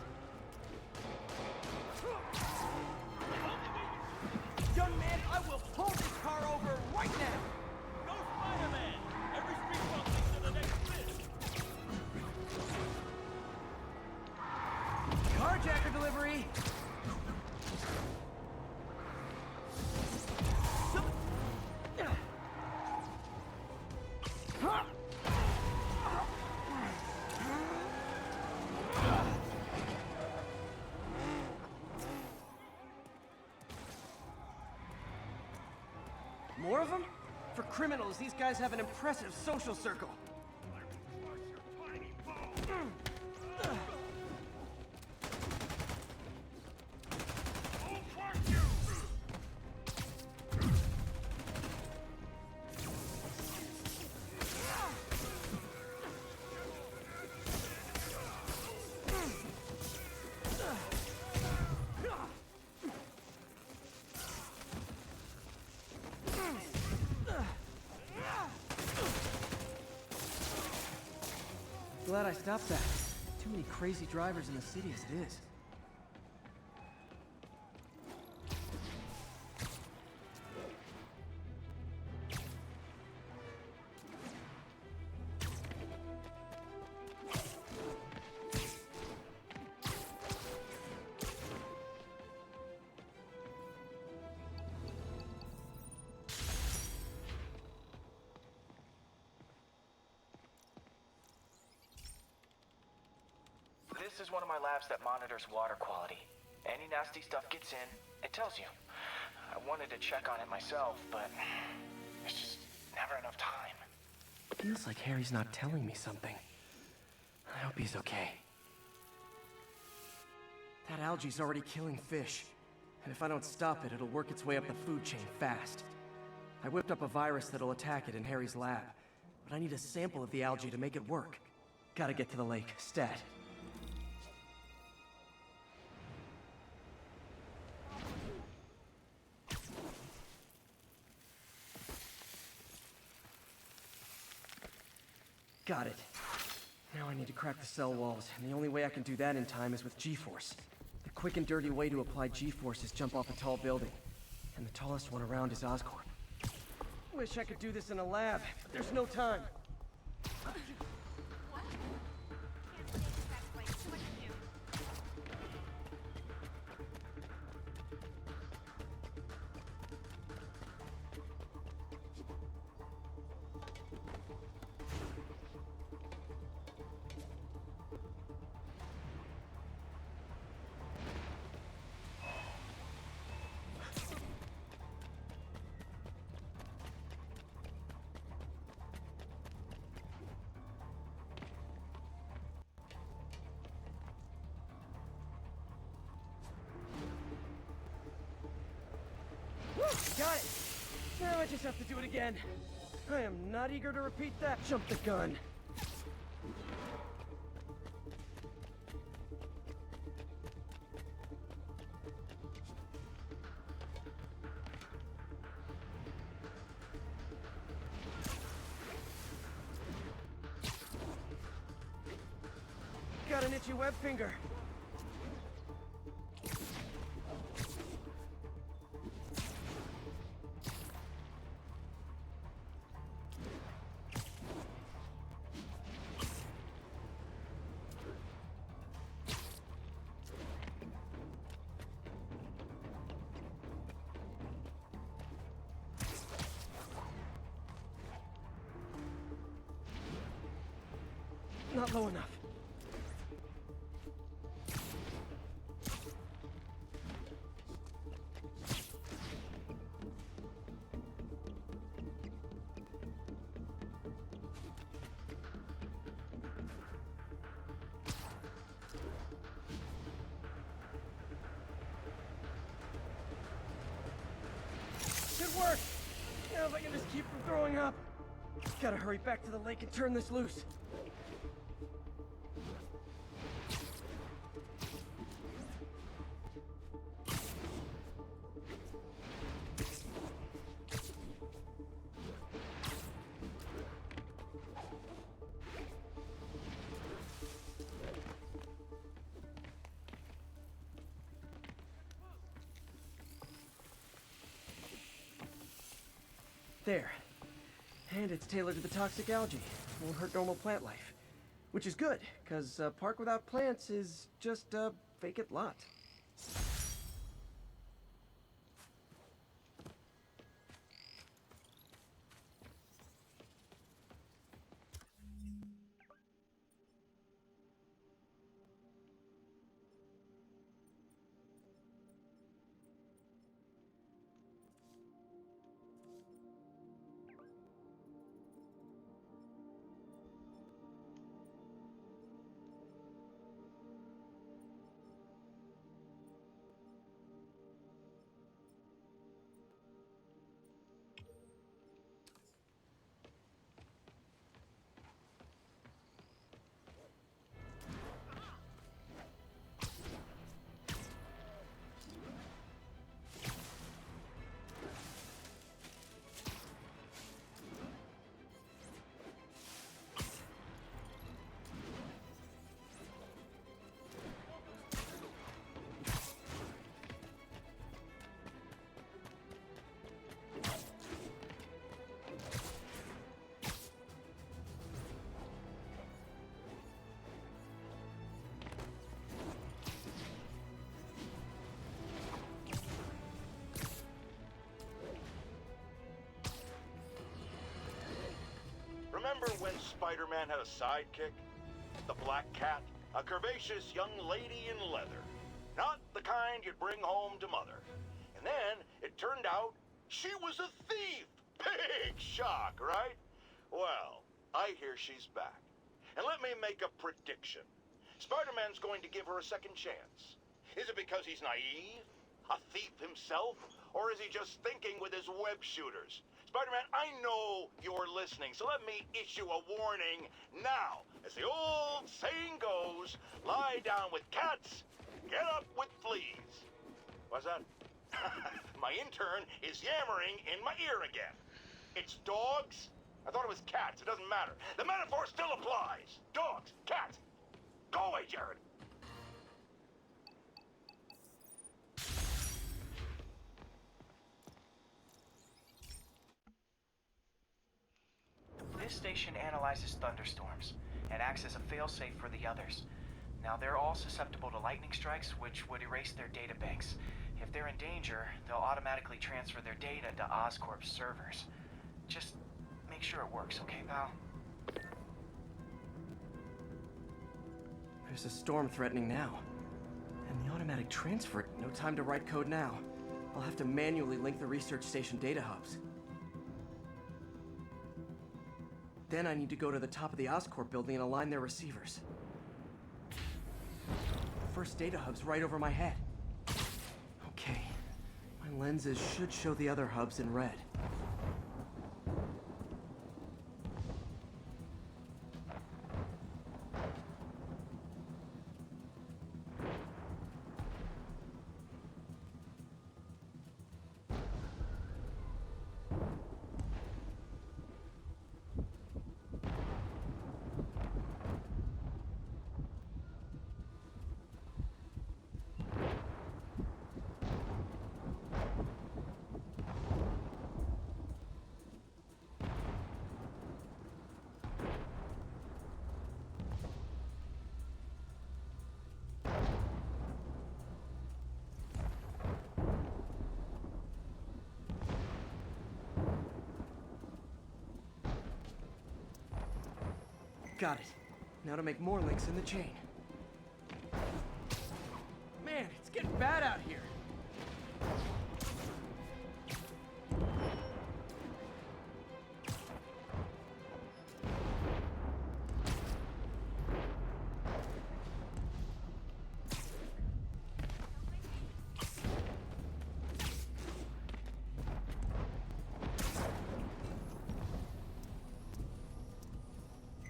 Young man, I will pull this car over right now. Go Spider-Man! Every street bump leads to the next bit. Carjacker delivery! More of them? For criminals, these guys have an impressive social circle. Glad I stopped that. Too many crazy drivers in the city as it is. This is one of my labs that monitors water quality. Any nasty stuff gets in, it tells you. I wanted to check on it myself, but there's just never enough time. Feels like Harry's not telling me something. I hope he's okay. That algae's already killing fish. And if I don't stop it, it'll work its way up the food chain fast. I whipped up a virus that'll attack it in Harry's lab. But I need a sample of the algae to make it work. Gotta get to the lake, stat. Got it. Now I need to crack the cell walls, and the only way I can do that in time is with G-force. The quick and dirty way to apply G-force is jump off a tall building. And the tallest one around is Oscorp. Wish I could do this in a lab, but there's no time. Got it! Now I just have to do it again. I am not eager to repeat that. Jump the gun. Got an itchy web finger. Not low enough. Should work. Now if I can just keep from throwing up. Gotta hurry back to the lake and turn this loose. There. And it's tailored to the toxic algae. Won't hurt normal plant life. Which is good, because a park without plants is just a vacant lot. Remember when Spider-Man had a sidekick? The Black Cat? A curvaceous young lady in leather. Not the kind you'd bring home to mother. And then it turned out she was a thief. Big shock, right? Well, I hear she's back. And let me make a prediction. Spider-Man's going to give her a second chance. Is it because he's naive? A thief himself? Or is he just thinking with his web shooters? Spider-Man, I know you're listening, so let me issue a warning now. As the old saying goes, lie down with cats, get up with fleas. What's that? My intern is yammering in my ear again. It's dogs? I thought it was cats. It doesn't matter. The metaphor still applies. Dogs, cats. Go away, Jared. This station analyzes thunderstorms and acts as a failsafe for the others. Now, they're all susceptible to lightning strikes, which would erase their databanks. If they're in danger, they'll automatically transfer their data to Oscorp's servers. Just make sure it works, okay, pal? There's a storm threatening now. And the automatic transfer, no time to write code now. I'll have to manually link the research station data hubs. Then I need to go to the top of the Oscorp building and align their receivers. The first data hub's right over my head. Okay, my lenses should show the other hubs in red. Got it. Now to make more links in the chain. Man, it's getting bad out here.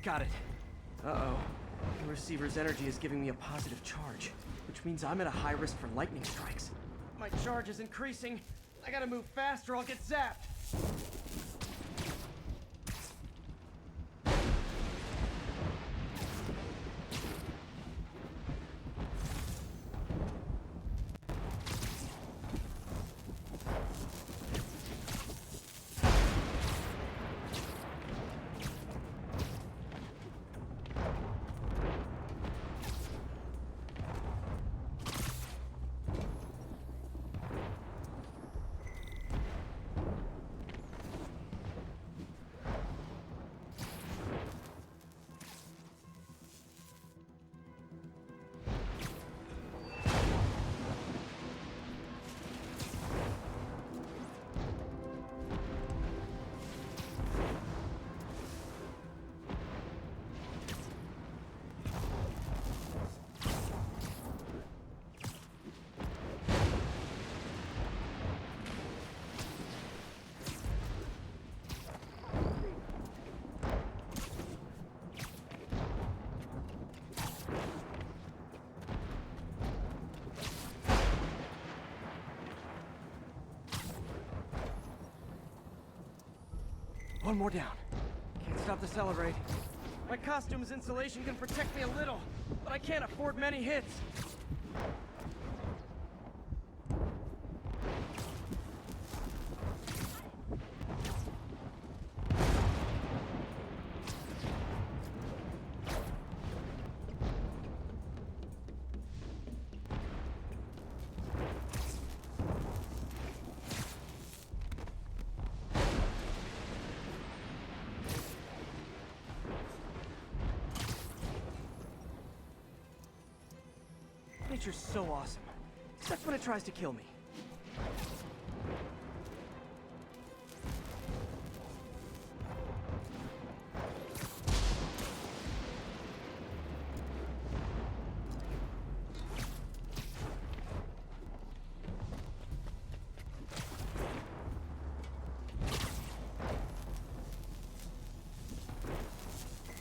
Got it. Uh-oh. The receiver's energy is giving me a positive charge, which means I'm at a high risk for lightning strikes. My charge is increasing. I gotta move fast or I'll get zapped. One more down. Can't stop the celebrate. My costume's insulation can protect me a little, but I can't afford many hits. Nature's so awesome, except when it tries to kill me.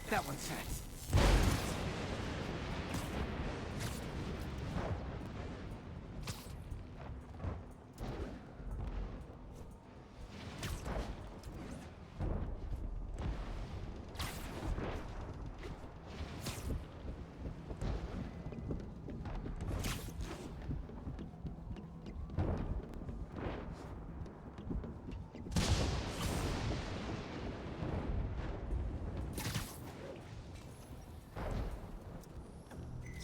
That one's set.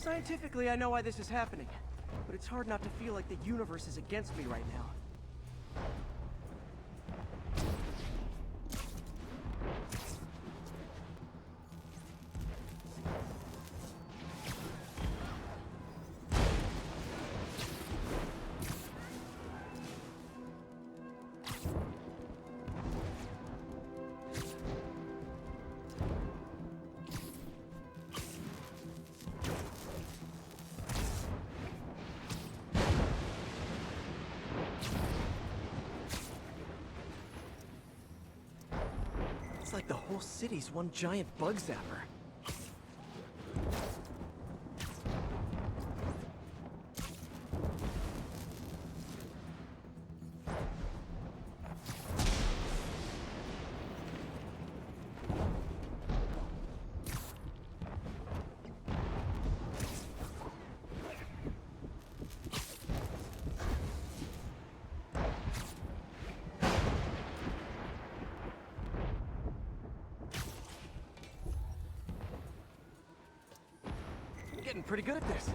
Scientifically, I know why this is happening, but it's hard not to feel like the universe is against me right now. It's like the whole city's one giant bug zapper. I'm getting pretty good at this.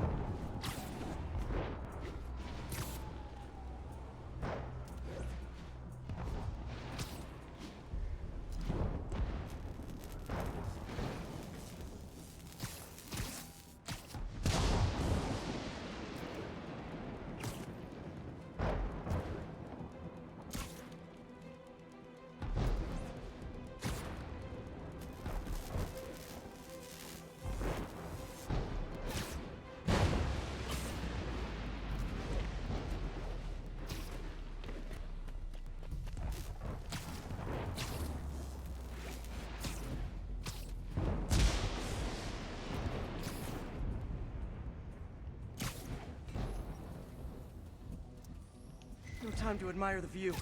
No time to admire the view.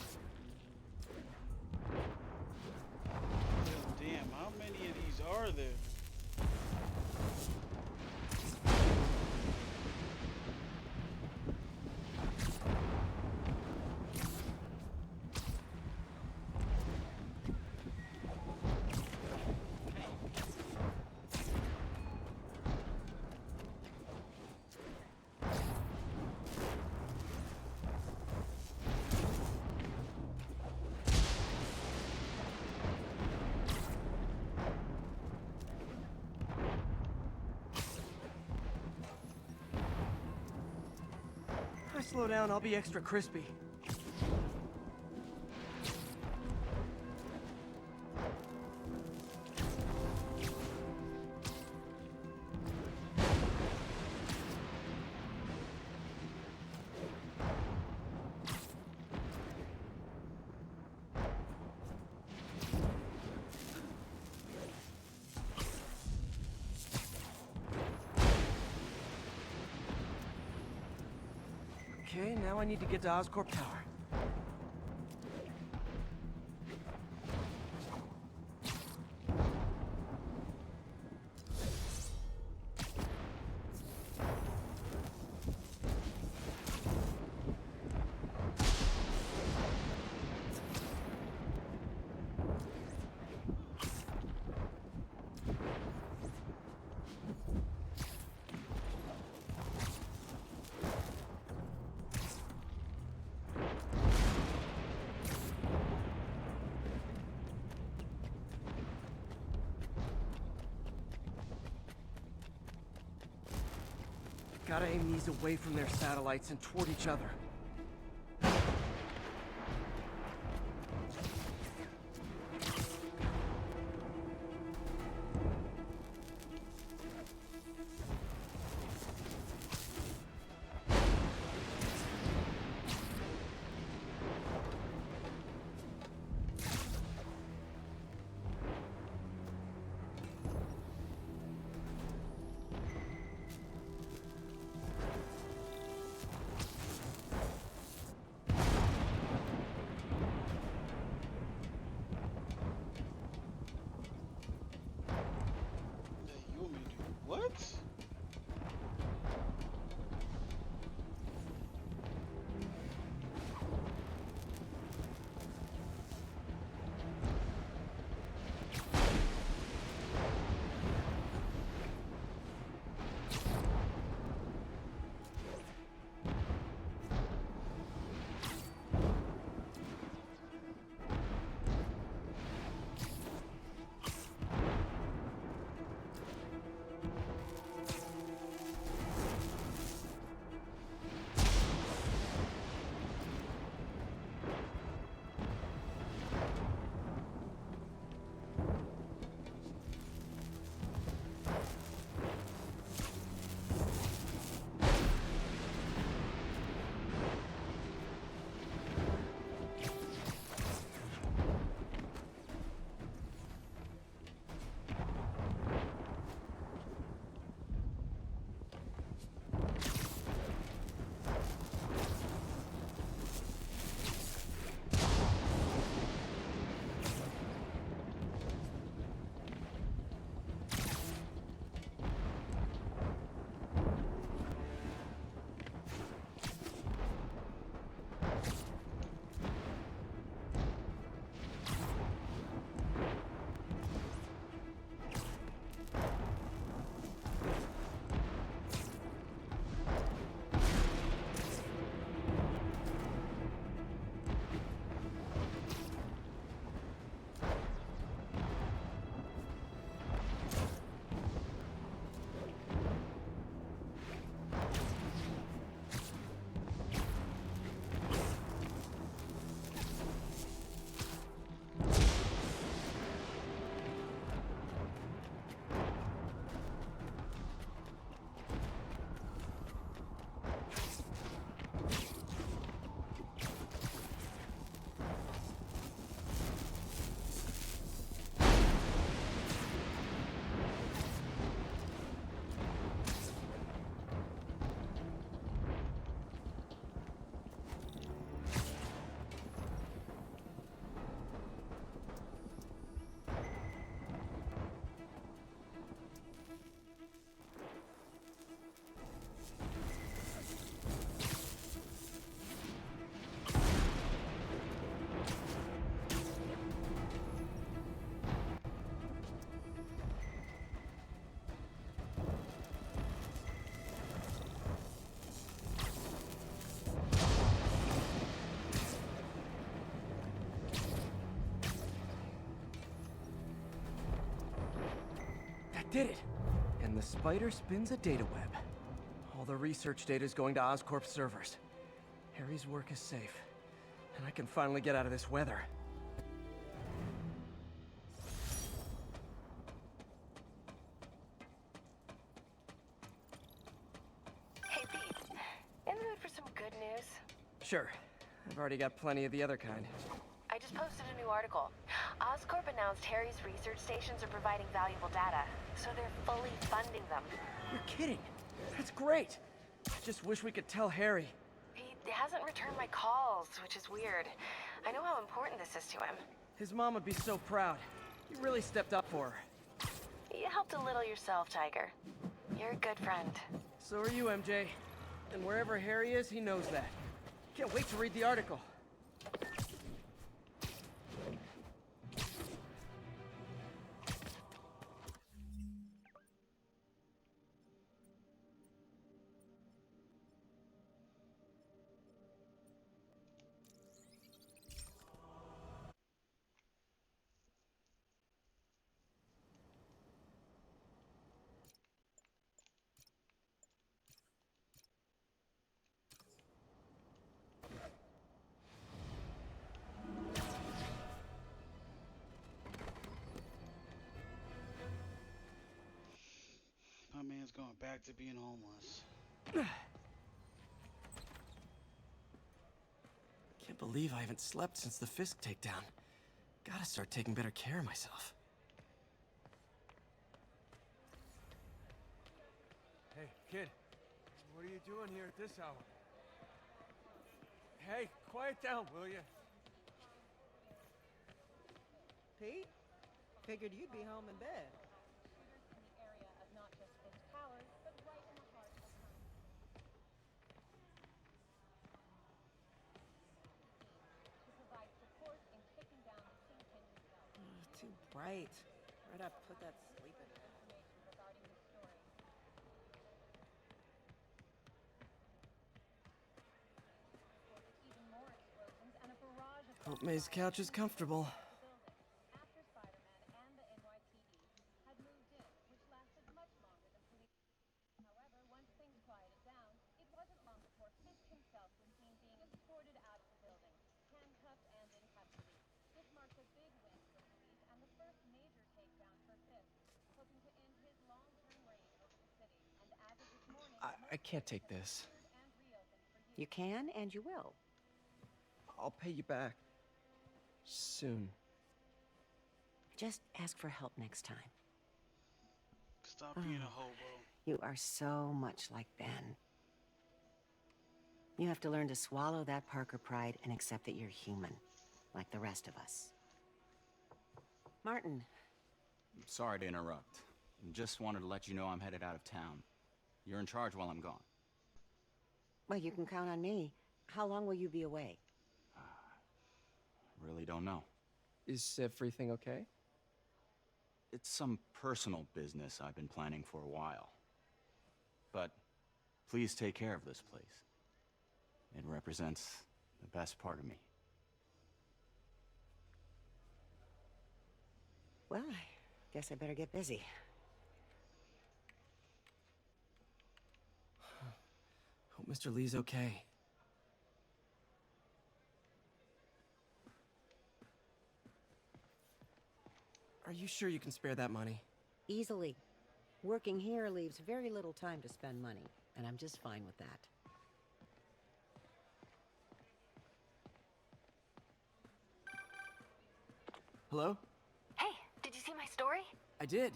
Damn, how many of these are there? If I slow down, I'll be extra crispy. Okay, now I need to get to Oscorp Tower. Gotta aim these away from their satellites and toward each other. You want me to do what? Did it! And the spider spins a data web. All the research data is going to Oscorp servers. Harry's work is safe. And I can finally get out of this weather. Hey, Pete. In the mood for some good news? Sure. I've already got plenty of the other kind. I just posted a new article. Oscorp announced Harry's research stations are providing valuable data, so they're fully funding them. You're kidding! That's great! I just wish we could tell Harry. He hasn't returned my calls, which is weird. I know how important this is to him. His mom would be so proud. You really stepped up for her. You helped a little yourself, Tiger. You're a good friend. So are you, MJ. And wherever Harry is, he knows that. Can't wait to read the article. Man's going back to being homeless. Can't believe I haven't slept since the Fisk takedown. Gotta start taking better care of myself. Hey, kid. What are you doing here at this hour? Hey, quiet down, will you? Pete? Figured you'd be home in bed. Too bright. Where'd I put that sleeping bag? Hope May's couch is comfortable. I can't take this. You can, and you will. I'll pay you back. Soon. Just ask for help next time. Stop being a hobo. You are so much like Ben. You have to learn to swallow that Parker pride and accept that you're human, like the rest of us. Martin. Sorry to interrupt. Just wanted to let you know I'm headed out of town. You're in charge while I'm gone. Well, you can count on me. How long will you be away? Really don't know. Is everything okay? It's some personal business I've been planning for a while. But please take care of this place. It represents the best part of me. Well, I guess I better get busy. Hope Mr. Lee's okay. Are you sure you can spare that money? Easily. Working here leaves very little time to spend money, and I'm just fine with that. Hello? Hey, did you see my story? I did.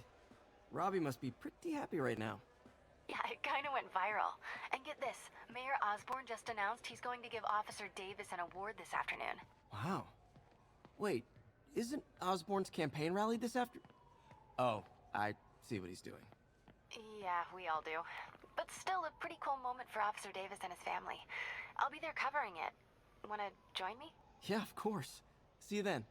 Robbie must be pretty happy right now. Yeah, it kind of went viral. And get this, Mayor Osborne just announced he's going to give Officer Davis an award this afternoon. Wow. Wait, isn't Osborne's campaign rally this after... Oh, I see what he's doing. Yeah, we all do. But still a pretty cool moment for Officer Davis and his family. I'll be there covering it. Wanna join me? Yeah, of course. See you then.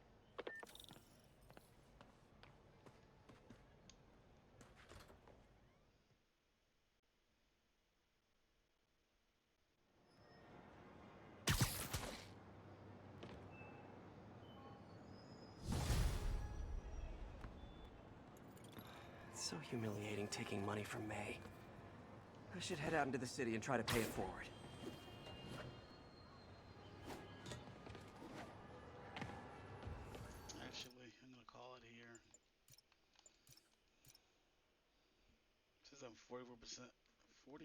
It's so humiliating taking money from May. I should head out into the city and try to pay it forward. Actually, I'm gonna call it here. Says I'm 44%, 44%,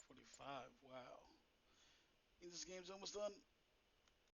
45. Wow. Means this game's almost done.